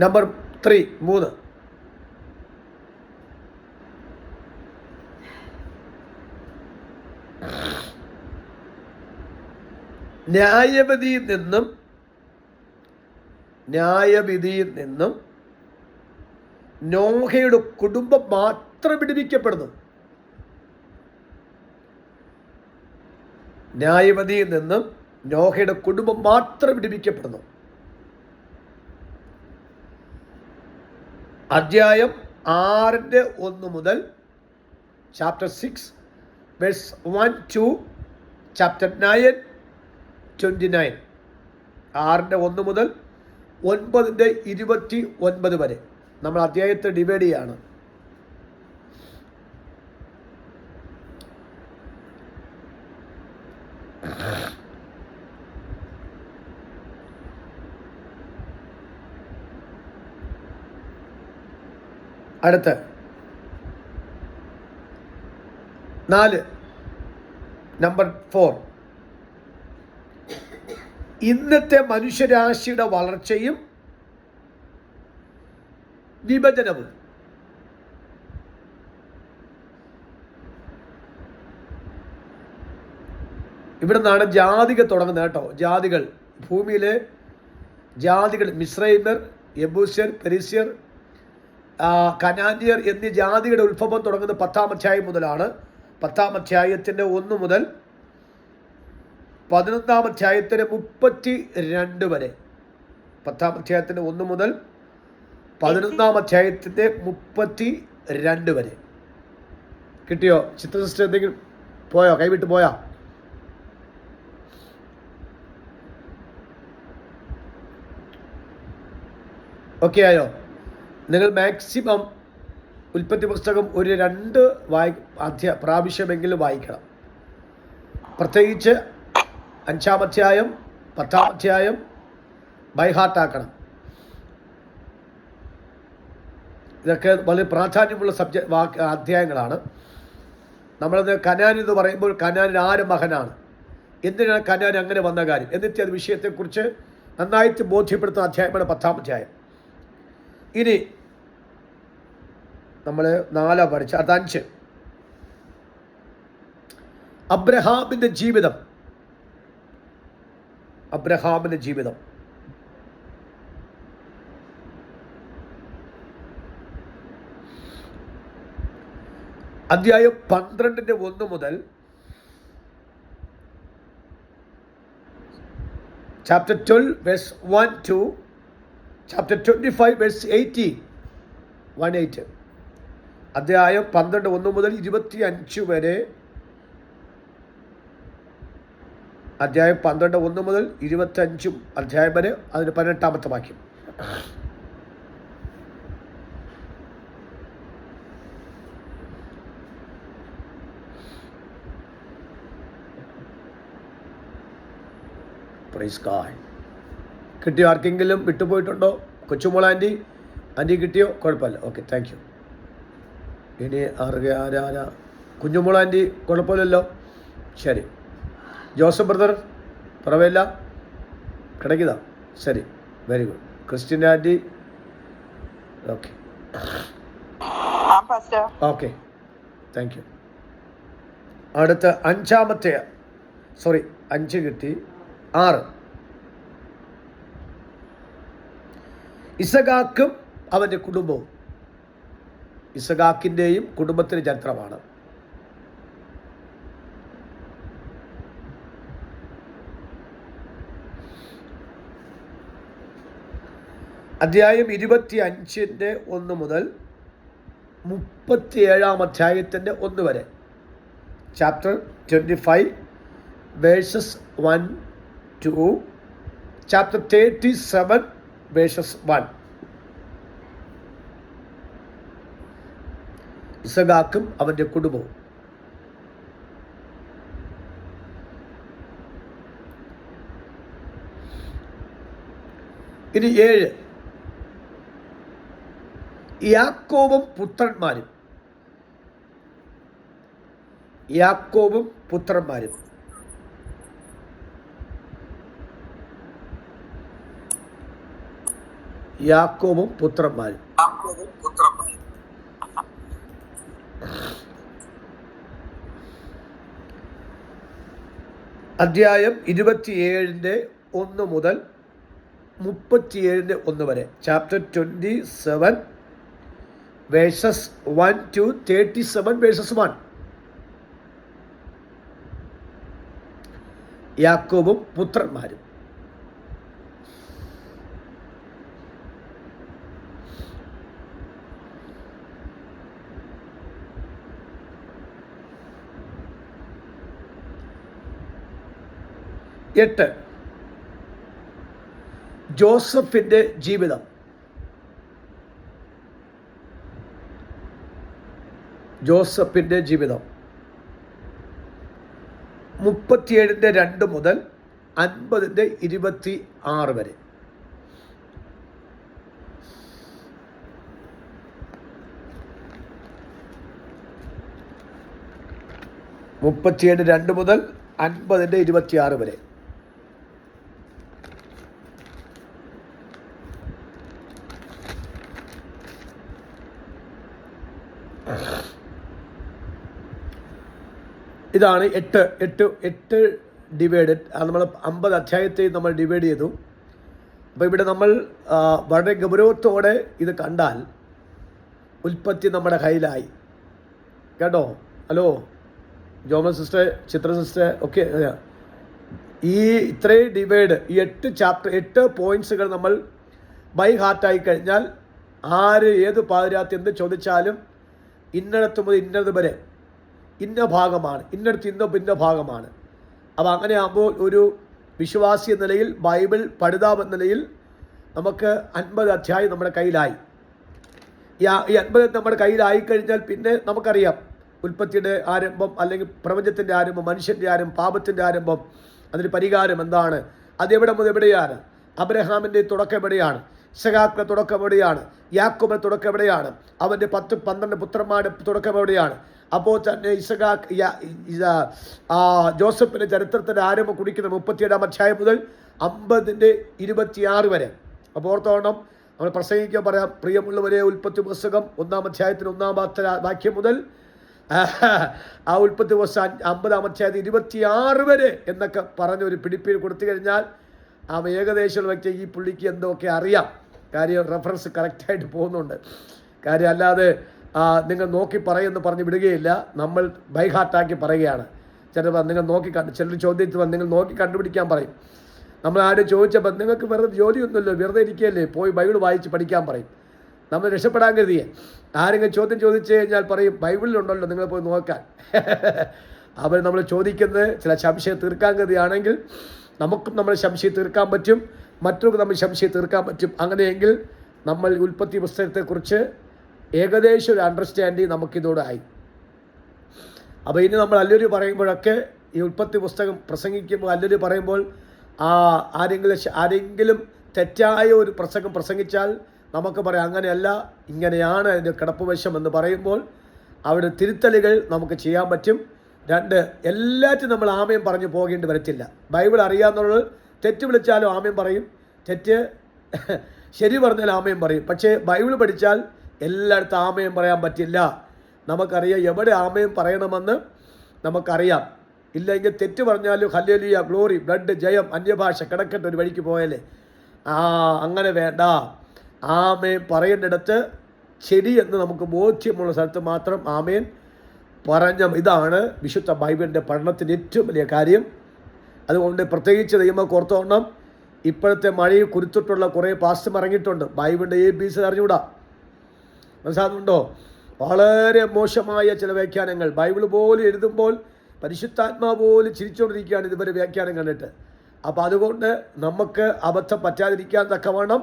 നമ്പർ 3. ന്യായവിധിയിൽ നിന്നും നോഹയുടെ കുടുംബം മാത്രം വിടുവിക്കപ്പെടുന്നു. ന്യായവിധിയിൽ നിന്നും നോഹയുടെ കുടുംബം മാത്രം വിടുവിക്കപ്പെടുന്നു. അധ്യായം 6:1 മുതൽ ചാപ്റ്റർ 6 verse 1 to ചാപ്റ്റർ 9:29. 6:1 മുതൽ 9:29 വരെ നമ്മൾ അധ്യായത്തെ ഡിവൈഡ് ചെയ്യാണ്. അടുത്ത 4 നമ്പർ 4. ഇന്നത്തെ മനുഷ്യരാശിയുടെ വളർച്ചയും വിഭജനവും. ഇവിടെ നിന്നാണ് ജാതികൾ തുടങ്ങുന്നത് കേട്ടോ. ജാതികൾ, ഭൂമിയിലെ ജാതികൾ, മിസ്രൈമർ, യെബൂസ്യർ, പെരിസ്യർ, കനാന്യർ എന്നീ ജാതിയുടെ ഉത്ഭവം തുടങ്ങുന്നത് 10-ാം അധ്യായം മുതലാണ്. 10-ാം അധ്യായത്തിൻ്റെ 1 മുതൽ 11-ാം അധ്യായത്തിന് 32 വരെ. 10-ാം അധ്യായത്തിൻ്റെ 1 മുതൽ 11-ാം അധ്യായത്തിൻ്റെ 32 വരെ. കിട്ടിയോ? ചിത്ര സിസ്റ്റർ എന്തെങ്കിലും പോയോ? കൈവിട്ട് പോയാ? ഓക്കെ ആയോ? നിങ്ങൾ മാക്സിമം ഉൽപ്പത്തി പുസ്തകം ഒരു 2 പ്രാവശ്യമെങ്കിലും വായിക്കണം. പ്രത്യേകിച്ച് 5-ാം അധ്യായം, 10-ാം അധ്യായം ബൈഹാർട്ടാക്കണം. ഇതൊക്കെ വളരെ പ്രാധാന്യമുള്ള അധ്യായങ്ങളാണ്. നമ്മളത് കനാൻ എന്ന് പറയുമ്പോൾ കനാനിന് ആര് മകനാണ്, എന്തിനാണ് കനാൻ അങ്ങനെ വന്ന കാര്യം എന്നിത്യാദി വിഷയത്തെക്കുറിച്ച് നന്നായിട്ട് ബോധ്യപ്പെടുത്തുന്ന അധ്യായമാണ് 10-ാം അധ്യായം. ഇനി നമ്മൾ 4 പഠിച്ച അത് 5. അബ്രഹാമിൻ്റെ ജീവിതം. അധ്യായം 12:1 മുതൽ chapter 12 verse 1 to chapter 25 verse 18. അധ്യായം 12:1 മുതൽ 25 വരെ. അധ്യായം 12:1 മുതൽ 25 അധ്യായം വരെ. അതിന് 18-ാമത്തെ വാക്യം. Praise God. കിട്ടിയോ? ആർക്കെങ്കിലും വിട്ടുപോയിട്ടുണ്ടോ? കൊച്ചുമോൾ ആൻറ്റി കിട്ടിയോ? കുഴപ്പമില്ല. Okay, thank you. ഇനി ആരാ? കുഞ്ഞുമോൾ ആൻറ്റി കുഴപ്പമില്ലല്ലോ. ശരി. ജോസഫ് ബ്രദർ പറവില്ല, കിടക്കിതാ. ശരി, very good. Christian aunty okay okay, thank you. അടുത്ത 5 കിട്ടി. 6 ഇസഹാക്കും അവൻ്റെ കുടുംബവും. ഇസഹാക്കിൻ്റെയും കുടുംബത്തിൻ്റെ ചരിത്രമാണ്. അധ്യായം 25:1 മുതൽ 37-ാം അധ്യായത്തിൻ്റെ 1 വരെ. Chapter 25 versus 1 to chapter 37 versus 1. ഇസഹാക്കും അവൻ്റെ കുടുംബവും. ഇനി 7 യാക്കോബും പുത്രന്മാരും. യാക്കോബും പുത്രന്മാരും. അധ്യായം 27:1 മുതൽ 37:1 വരെ. Chapter 27 versus 1 to 37 versus 1. യാക്കോബും പുത്രന്മാരും. എട്ട്, ജോസഫിന്റെ ജീവിതം. ജോസഫിന്റെ ജീവിതം 37:2 മുതൽ 50:26 വരെ. മുപ്പത്തിയേഴ് 2 മുതൽ 50:26 വരെ. ഇതാണ് 8 ഡിവൈഡഡ്. നമ്മൾ 50 അധ്യായത്തെ നമ്മൾ ഡിവൈഡ് ചെയ്തു. അപ്പോൾ ഇവിടെ നമ്മൾ വളരെ ഗൗരവത്തോടെ ഇത് കണ്ടാൽ ഉൽപ്പത്തി നമ്മുടെ കയ്യിലായി. കേട്ടോ? ഹലോ ജോമൻ സിസ്റ്റർ, ചിത്ര സിസ്റ്റർ ഒക്കെ. ഈ ഇത്രയും ഡിവൈഡ്, ഈ 8 ചാപ്റ്റർ 8 പോയിന്റ്സുകൾ നമ്മൾ ബൈ ഹാർട്ടായി കഴിഞ്ഞാൽ ആര് ഏത് പാതിരാത്രി എന്ത് ചോദിച്ചാലും ഇന്നടത്ത് മുതൽ ഇന്നത് വരെ ഇന്ന ഭാഗമാണ്, ഇന്നടത്ത് ഇന്ന ഭാഗമാണ്. അപ്പോൾ അങ്ങനെ ആകുമ്പോൾ ഒരു വിശ്വാസി എന്ന നിലയിൽ, ബൈബിൾ പഠിതാവ് എന്ന നിലയിൽ നമുക്ക് 50 അധ്യായം നമ്മുടെ കയ്യിലായി. ഈ 50 നമ്മുടെ കയ്യിലായി കഴിഞ്ഞാൽ പിന്നെ നമുക്കറിയാം ഉൽപ്പത്തിയുടെ ആരംഭം, അല്ലെങ്കിൽ പ്രപഞ്ചത്തിൻ്റെ ആരംഭം, മനുഷ്യൻ്റെ ആരംഭം, പാപത്തിൻ്റെ ആരംഭം, അതിന് പരിഹാരം എന്താണ്, അതെവിടെ മുതൽ എവിടെയാണ്, അബ്രഹാമിൻ്റെ തുടക്കം എവിടെയാണ്, ഇസഹാക്കിന്റെ തുടക്കം എവിടെയാണ്, യാക്കോബിന്റെ തുടക്കം എവിടെയാണ്, അവൻ്റെ 10-12 പുത്രന്മാരുടെ തുടക്കം എവിടെയാണ്. അപ്പോൾ തന്നെ ജോസഫിൻ്റെ ചരിത്രത്തിൻ്റെ ആരംഭം കുടിക്കുന്ന 37 അധ്യായം മുതൽ 50:26 വരെ. അപ്പോൾ ഓർത്തോണം, നമ്മൾ പ്രസംഗിക്കാൻ പറയാം, പ്രിയമുള്ളവരെ, ഉൽപ്പത്തി പുസ്തകം 1-ാം അധ്യായത്തിന് 1-ാമത്തെ വാക്യം മുതൽ ആ ഉൽപ്പത്തി പുസ്തകം 50-ാം അധ്യായത്തിൽ 26 വരെ എന്നൊക്കെ പറഞ്ഞൊരു പിടിപ്പിൽ കൊടുത്തു കഴിഞ്ഞാൽ ആ ഏകദേശം വ്യക്തി ഈ പുള്ളിക്ക് എന്തൊക്കെ അറിയാം. കാര്യം റെഫറൻസ് കറക്റ്റായിട്ട് പോകുന്നുണ്ട്. കാര്യം അല്ലാതെ നിങ്ങൾ നോക്കി പറയുമെന്ന് പറഞ്ഞ് വിടുകയില്ല. നമ്മൾ ബൈഹാർട്ടാക്കി പറയുകയാണ്. ചിലപ്പോൾ നിങ്ങൾ ചിലർ ചോദ്യത്തിൽ നിങ്ങൾ നോക്കി കണ്ടുപിടിക്കാൻ പറയും. നമ്മൾ ആരും ചോദിച്ചപ്പോൾ നിങ്ങൾക്ക് വെറുതെ ജോലിയൊന്നുമില്ല, വെറുതെ ഇരിക്കുകയല്ലേ, പോയി ബൈബിൾ വായിച്ച് പഠിക്കാൻ പറയും. നമ്മൾ രക്ഷപ്പെടാൻ കരുതിയേ. ആരെങ്കിലും ചോദ്യം ചോദിച്ചു കഴിഞ്ഞാൽ പറയും ബൈബിളിലുണ്ടല്ലോ, നിങ്ങൾ പോയി നോക്കാൻ. അവർ നമ്മൾ ചോദിക്കുന്നത് ചില സംശയം തീർക്കാൻ കരുതിയാണെങ്കിൽ നമുക്കും നമ്മൾ സംശയം തീർക്കാൻ പറ്റും, മറ്റൊരു നമ്മൾ സംശയം തീർക്കാൻ പറ്റും. അങ്ങനെയെങ്കിൽ നമ്മൾ ഉൽപ്പത്തി പുസ്തകത്തെക്കുറിച്ച് ഏകദേശം ഒരു അണ്ടർസ്റ്റാൻഡിങ് നമുക്കിതോടെ ആയി. അപ്പോൾ ഇനി നമ്മൾ അല്ലൊരു പറയുമ്പോഴൊക്കെ ഈ ഉൽപ്പത്തി പുസ്തകം പ്രസംഗിക്കുമ്പോൾ അല്ലൊരു പറയുമ്പോൾ ആരെങ്കിലും തെറ്റായ ഒരു പ്രസംഗം പ്രസംഗിച്ചാൽ നമുക്ക് പറയാം അങ്ങനെയല്ല, ഇങ്ങനെയാണ് അതിൻ്റെ കിടപ്പുവശം എന്ന് പറയുമ്പോൾ അവിടെ തിരുത്തലുകൾ നമുക്ക് ചെയ്യാൻ പറ്റും. 2, എല്ലാറ്റും നമ്മൾ ആമയം പറഞ്ഞു പോകേണ്ടി വരത്തില്ല. ബൈബിൾ അറിയാമെന്നുള്ളത് തെറ്റ് വിളിച്ചാലും ആമയം പറയും, തെറ്റ് ശരി പറഞ്ഞാൽ ആമയം പറയും. പക്ഷേ ബൈബിൾ പഠിച്ചാൽ എല്ലായിടത്തും ആമയം പറയാൻ പറ്റില്ല. നമുക്കറിയാം എവിടെ ആമയം പറയണമെന്ന് നമുക്കറിയാം. ഇല്ലെങ്കിൽ തെറ്റ് പറഞ്ഞാലും ഹല്ലേലൂയ, ഗ്ലോറി, ബ്ലഡ്, ജയം, അന്യഭാഷ കിടക്കട്ടെ, ഒരു വഴിക്ക് പോയാലേ. അങ്ങനെ വേണ്ട. ആമേൻ പറയേണ്ടിടത്ത് ശരി എന്ന് നമുക്ക് ബോധ്യമുള്ള സ്ഥലത്ത് മാത്രം ആമേൻ പറഞ്ഞ ഇതാണ് വിശുദ്ധ ബൈബിളിൻ്റെ പഠനത്തിൻ്റെ ഏറ്റവും വലിയ കാര്യം. അതുകൊണ്ട് പ്രത്യേകിച്ച് ദൈവമൊക്കെ ഓർത്തോണം, ഇപ്പോഴത്തെ മഴയിൽ കുരുത്തിട്ടുള്ള കുറേ പാസ്റ്റർ ഇറങ്ങിയിട്ടുണ്ട്. ബൈബിളിൻ്റെ ABC അറിഞ്ഞുകൂടാ. മനസ്സിലാകുന്നുണ്ടോ? വളരെ മോശമായ ചില വ്യാഖ്യാനങ്ങൾ ബൈബിൾ പോലും എഴുതുമ്പോൾ പരിശുദ്ധാത്മാവ് പോലും ചിരിച്ചുകൊണ്ടിരിക്കുകയാണ് ഇതുവരെ വ്യാഖ്യാനം കണ്ടിട്ട്. അപ്പോൾ അതുകൊണ്ട് നമുക്ക് അബദ്ധം പറ്റാതിരിക്കാൻ തക്കവണ്ണം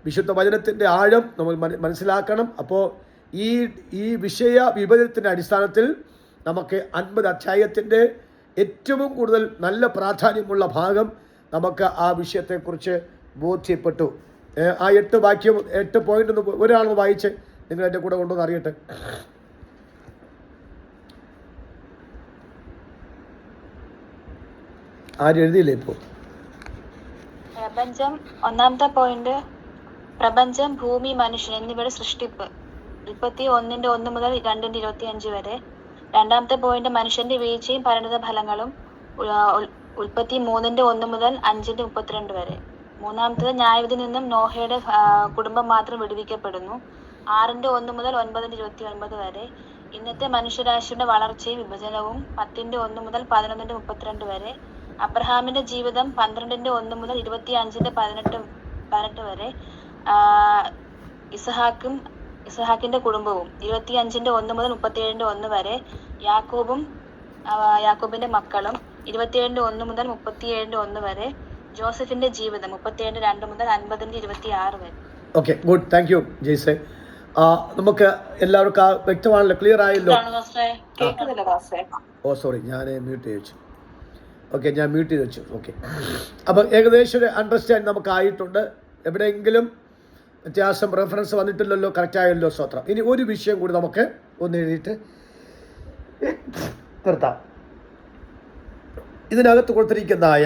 വിശുദ്ധ വചനത്തിൻ്റെ ആഴം നമ്മൾ മനസ്സിലാക്കണം. അപ്പോൾ ഈ വിഷയ വിഭജനത്തിൻ്റെ അടിസ്ഥാനത്തിൽ നമുക്ക് 50 അധ്യായത്തിൻ്റെ ഏറ്റവും കൂടുതൽ നല്ല പ്രാധാന്യമുള്ള ഭാഗം നമുക്ക് ആ വിഷയത്തെക്കുറിച്ച് ബോധ്യപ്പെട്ടു. ആ 8 പോയിന്റ് ഒന്ന് ഒരാളൊന്ന് വായിച്ച് നിങ്ങൾ എൻ്റെ കൂടെ കൊണ്ടുവന്ന് അറിയട്ടെ. ആരും എഴുതിയില്ലേ ഇപ്പോൾ? പ്രപഞ്ചം 1-ാമത്തെ പോയിന്റ് പ്രപഞ്ചം, ഭൂമി, മനുഷ്യൻ എന്നിവയുടെ സൃഷ്ടിപ്പ്. ഉൽപ്പത്തി 1:1 മുതൽ 2:25 വരെ. രണ്ടാമത്തെ പോയിന്റ് മനുഷ്യന്റെ വീഴ്ചയും പരിണിത ഫലങ്ങളും. ഉൽപ്പത്തി 3:1 മുതൽ 5:32 വരെ. മൂന്നാമത്തേത് ന്യായവിധിയിൽ നിന്നും നോഹയുടെ കുടുംബം മാത്രം വിടുവിക്കപ്പെടുന്നു. 6:1 മുതൽ 9:29 വരെ. ഇന്നത്തെ മനുഷ്യരാശിയുടെ വളർച്ചയും വിഭജനവും. 10:1 മുതൽ 11:32 വരെ. അബ്രഹാമിന്റെ ജീവിതം 12:1 മുതൽ 25:18 വരെ. ഇസഹാക്കിന്റെ കുടുംബവും 25:1 മുതൽ 37:1 വരെ. യാക്കോബിന്റെ മക്കളും 27:1 മുതൽ 37:1 വരെ. ജോസഫിന്റെ ജീവിതം 37:2 മുതൽ 50:26 വരെ. Okay, good, thank you Jaise. നമുക്ക് എല്ലാവർക്കും വ്യക്തമാണല്ലോ, ക്ലിയർ ആയല്ലോ? കേൾക്കുന്നില്ല പാസ്റ്ററെ. ഓ സോറി, ഞാൻ മ്യൂട്ട് ചെയ്ത് വെച്ചു. ഓക്കെ, ഞാൻ മ്യൂട്ട് ചെയ്ത് വെച്ചു. ഓക്കെ, അപ്പം ഏകദേശം ഒരു അണ്ടർസ്റ്റാൻഡ് നമുക്കായിട്ടുണ്ട്. എവിടെയെങ്കിലും വ്യത്യാസം റെഫറൻസ് വന്നിട്ടില്ലല്ലോ? കറക്റ്റായല്ലോ? സ്വത്രം. ഇനി ഒരു വിഷയം കൂടി നമുക്ക് ഒന്ന് എഴുതിയിട്ട് നിർത്താം. ഇതിനകത്ത് കൊടുത്തിരിക്കുന്നതായ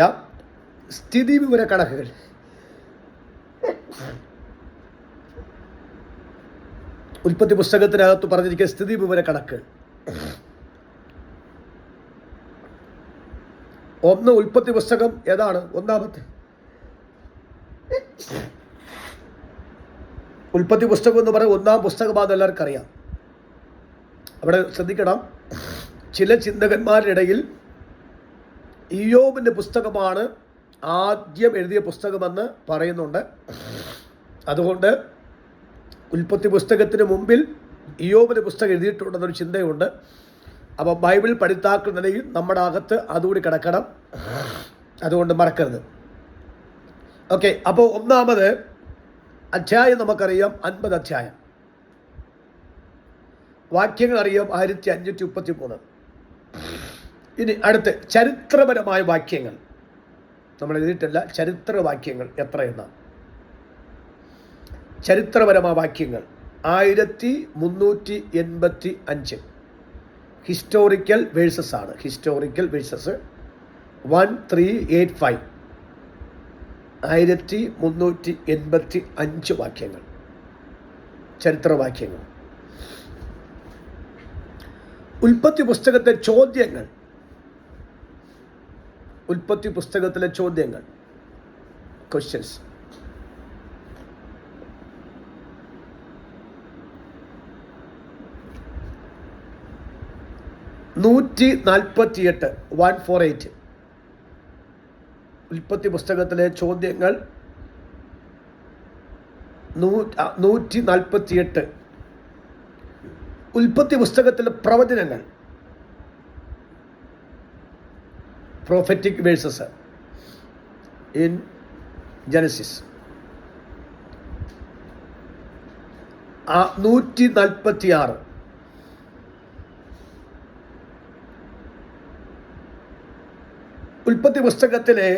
സ്ഥിതി വിവര കണക്കുകൾ. ഉൽപ്പത്തി പുസ്തകത്തിനകത്ത് പറഞ്ഞിരിക്കുന്ന സ്ഥിതി വിവര കണക്ക്. ഒന്ന് ഉൽപ്പത്തി പുസ്തകം ഏതാണ്? ഒന്നാമത്തെ ഉൽപ്പത്തി പുസ്തകം എന്ന് പറയുന്നത് ഒന്നാം പുസ്തകമാണെന്ന് എല്ലാവർക്കും അറിയാം. അവിടെ ശ്രദ്ധിക്കണം, ചില ചിന്തകന്മാരുടെ ഇടയിൽ ഇയ്യോബിൻ്റെ പുസ്തകമാണ് ആദ്യം എഴുതിയ പുസ്തകമെന്ന് പറയുന്നുണ്ട്. അതുകൊണ്ട് ഉൽപ്പത്തി പുസ്തകത്തിന് മുമ്പിൽ ഇയ്യോബിൻ്റെ പുസ്തകം എഴുതിയിട്ടുണ്ടെന്നൊരു ചിന്തയുണ്ട്. അപ്പോൾ ബൈബിൾ പഠിതാക്കൾ നിലയിൽ നമ്മുടെ അകത്ത് അതുകൂടി കിടക്കണം, അതുകൊണ്ട് മറക്കരുത്. ഓക്കെ, അപ്പോൾ ഒന്നാമത് അധ്യായം നമുക്കറിയാം 50 അധ്യായം. വാക്യങ്ങൾ അറിയാം 1533. ഇനി അടുത്ത് ചരിത്രപരമായ വാക്യങ്ങൾ നമ്മൾ എഴുതിയിട്ടില്ല. ചരിത്ര വാക്യങ്ങൾ എത്രയെന്നാണ്? ചരിത്രപരമായ വാക്യങ്ങൾ 1385 ഹിസ്റ്റോറിക്കൽ വേഴ്സസ് ആണ്. ഹിസ്റ്റോറിക്കൽ വേഴ്സസ് 1385 1385 വാക്യങ്ങൾ, ചരിത്രവാക്യങ്ങൾ. ഉൽപ്പത്തി പുസ്തകത്തെ ചോദ്യങ്ങൾ. ഉൽപ്പത്തി പുസ്തകത്തിലെ ചോദ്യങ്ങൾ, ക്വസ്റ്റ്യൻസ്. (148) 148 ഉൽപ്പത്തി പുസ്തകത്തിലെ ചോദ്യങ്ങൾ 148. ഉൽപ്പത്തി പുസ്തകത്തിലെ പ്രവചനങ്ങൾ, പ്രോഫറ്റിക് വേഴ്സസ് ഇൻ ജനസിസ് 146. ഉൽപ്പത്തി പുസ്തകത്തിലെ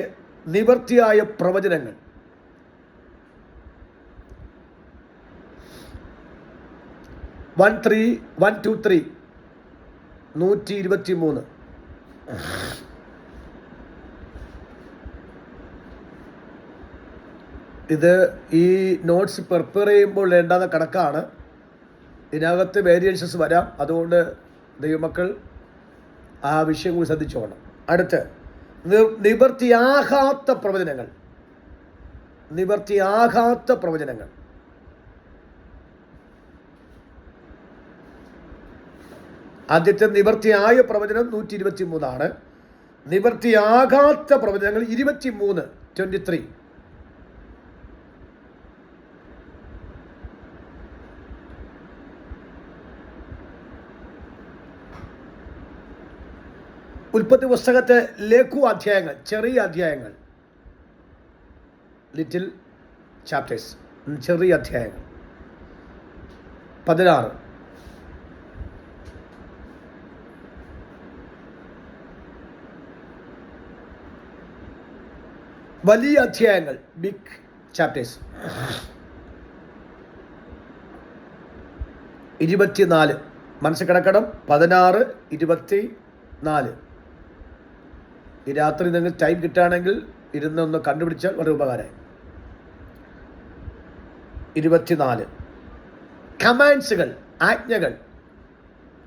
നിവർത്തിയായ പ്രവചനങ്ങൾ 123. 123. ഇത് ഈ നോട്ട്സ് പ്രിപ്പയർ ചെയ്യുമ്പോൾ വേണ്ടാത്ത കണക്കാണ്. ഇതിനകത്ത് വേരിയൻസസ് വരാം. അതുകൊണ്ട് ദൈവമക്കൾ ആ വിഷയം കൂടി ശ്രദ്ധിച്ചോണം. അടുത്ത് നിവർത്തിയാകാത്ത പ്രവചനങ്ങൾ. നിവർത്തിയാകാത്ത പ്രവചനങ്ങൾ. ആദ്യത്തെ നിവർത്തിയായ പ്രവചനം 123. നിവർത്തിയാകാത്ത പ്രവചനങ്ങൾ 23. 23. ഉൽപ്പത്തി പുസ്തകത്തെ ലഘു അധ്യായങ്ങൾ, ചെറിയ അധ്യായങ്ങൾ, ലിറ്റിൽ ചാപ്റ്റേഴ്സ്, ചെറിയ അധ്യായങ്ങൾ 16. വലിയ അധ്യായങ്ങൾ, ബിഗ് ചാപ്റ്റേഴ്സ് 24. മനസ്സിൽ കിടക്കണം. 16, 24. ഈ രാത്രി നിങ്ങൾ ടൈം കിട്ടുകയാണെങ്കിൽ ഇരുന്നൊന്ന് കണ്ടുപിടിച്ചാൽ വളരെ ഉപകാരമായി. 24. കമാൻഡ്സുകൾ, ആജ്ഞകൾ.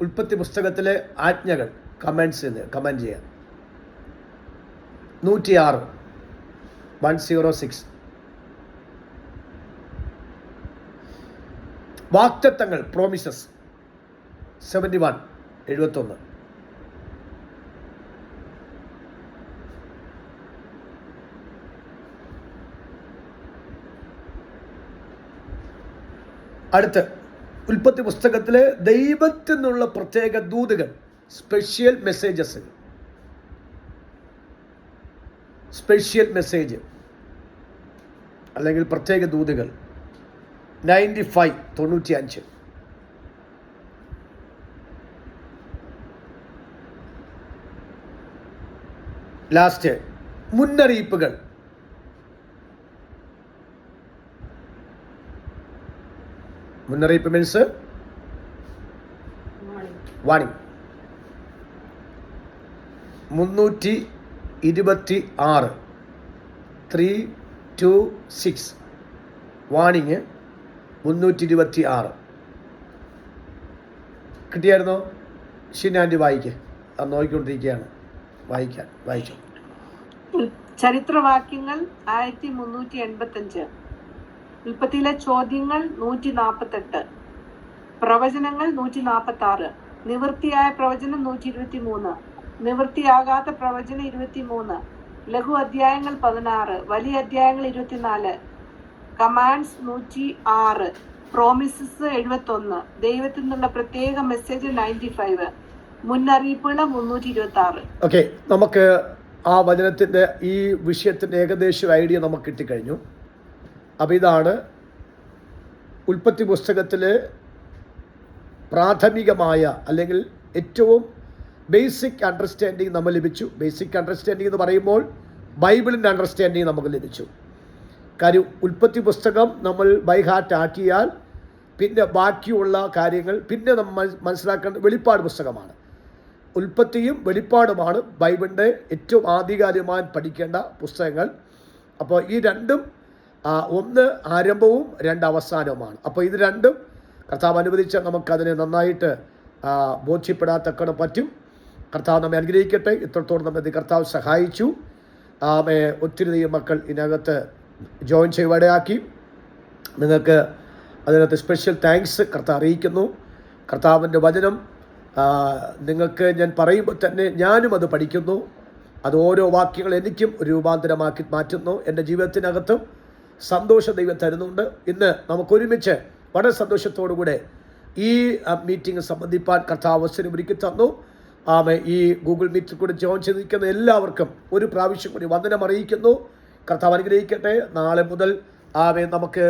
ഉൽപ്പത്തി പുസ്തകത്തിലെ ആജ്ഞകൾ, കമാൻഡ്സ് കമാൻഡ് ചെയ്യാം. 106, 106. വാഗ്ദത്തങ്ങൾ, പ്രോമിസസ്, 71, 71. അടുത്ത് ഉൽപ്പത്തി പുസ്തകത്തിലെ ദൈവത്തിൽ നിന്നുള്ള പ്രത്യേക ദൂതുകൾ, സ്പെഷ്യൽ മെസ്സേജസ്, സ്പെഷ്യൽ മെസ്സേജ് അല്ലെങ്കിൽ പ്രത്യേക ദൂതുകൾ. 95, 95. ലാസ്റ്റ് മുന്നറിയിപ്പുകൾ. മുന്നറിയിപ്പ് മീൻസ് വാണിംഗ്. 326, 326. വാണിങ് 326. കിട്ടിയായിരുന്നോ? ഷിനാൻഡി വായിക്കേ, അത് നോക്കിക്കൊണ്ടിരിക്കുകയാണ്. വായിച്ചു. ചരിത്രവാക്യങ്ങൾ 1385. ഉൽപ്പത്തിയിലെ ചോദ്യങ്ങൾ 148. പ്രവചനങ്ങൾ 146. നിവൃത്തിയായ പ്രവചനം 123. നിവൃത്തിയാകാത്ത പ്രവചനം 23. ലഘു അധ്യായങ്ങൾ 16. വലിയ അധ്യായങ്ങൾ 24. കമാൻഡ്സ് 106. പ്രോമിസസ് 71. ദൈവത്തിൽ നിന്നുള്ള പ്രത്യേക മെസ്സേജ് 95. മുന്നറിയിപ്പുകൾ 326. ഓക്കെ, നമുക്ക് ആ വചനത്തിൻ്റെ ഈ വിഷയത്തിൻ്റെ ഏകദേശം ഐഡിയ നമുക്ക് കിട്ടിക്കഴിഞ്ഞു. അപ്പോൾ ഇതാണ് ഉൽപ്പത്തി പുസ്തകത്തിലെ പ്രാഥമികമായ അല്ലെങ്കിൽ ഏറ്റവും ബേസിക് അണ്ടർസ്റ്റാൻഡിങ് നമ്മൾ ലഭിച്ചു. ബേസിക് അണ്ടർസ്റ്റാൻഡിങ് എന്ന് പറയുമ്പോൾ ബൈബിളിൻ്റെ അണ്ടർസ്റ്റാൻഡിങ് നമുക്ക് ലഭിച്ചു. കാര്യം ഉൽപ്പത്തി പുസ്തകം നമ്മൾ ബൈ ഹാർട്ട് ആക്കിയാൽ പിന്നെ ബാക്കിയുള്ള കാര്യങ്ങൾ പിന്നെ നമ്മൾ മനസ്സിലാക്കേണ്ട വെളിപ്പാട് പുസ്തകമാണ്. ഉൽപ്പത്തിയും വെളിപ്പാടുമാണ് ബൈബിളിൻ്റെ ഏറ്റവും ആധികാരികമായി പഠിക്കേണ്ട പുസ്തകങ്ങൾ. അപ്പോൾ ഈ രണ്ടും ഒന്ന് ആരംഭവും 2 അവസാനവുമാണ്. അപ്പോൾ ഇത് രണ്ടും കർത്താവ് അനുവദിച്ചാൽ നമുക്കതിനെ നന്നായിട്ട് ബോധ്യപ്പെടാത്തക്കണം പറ്റും. കർത്താവ് നമ്മെ അനുഗ്രഹിക്കട്ടെ. ഇത്രത്തോളം നമ്മെ കർത്താവ് സഹായിച്ചു. ഒത്തിരി മക്കൾ ഇതിനകത്ത് ജോയിൻ ചെയ്യുവാടയാക്കി. നിങ്ങൾക്ക് അതിനകത്ത് സ്പെഷ്യൽ താങ്ക്സ് കർത്താവ് അറിയിക്കുന്നു. കർത്താവിൻ്റെ വചനം നിങ്ങൾക്ക് ഞാൻ പറയുമ്പോൾ തന്നെ ഞാനും അത് പഠിക്കുന്നു. അത് ഓരോ വാക്യങ്ങൾ എനിക്കും ഒരു രൂപാന്തരമാക്കി മാറ്റുന്നു. എൻ്റെ ജീവിതത്തിനകത്തും സന്തോഷം ദൈവം തരുന്നുണ്ട്. ഇന്ന് നമുക്കൊരുമിച്ച് വളരെ സന്തോഷത്തോടുകൂടെ ഈ മീറ്റിംഗ് സംബന്ധിപ്പാൻ കർത്താവ് അവസരം ഒരുക്കി തന്നു. ഈ ഗൂഗിൾ മീറ്റിൽ കൂടി ജോയിൻ ചെയ്തിരിക്കുന്ന എല്ലാവർക്കും ഒരു പ്രാവശ്യം കൂടി വന്ദനം അറിയിക്കുന്നു. കർത്താവ് അനുഗ്രഹിക്കട്ടെ. നാളെ മുതൽ നമുക്ക്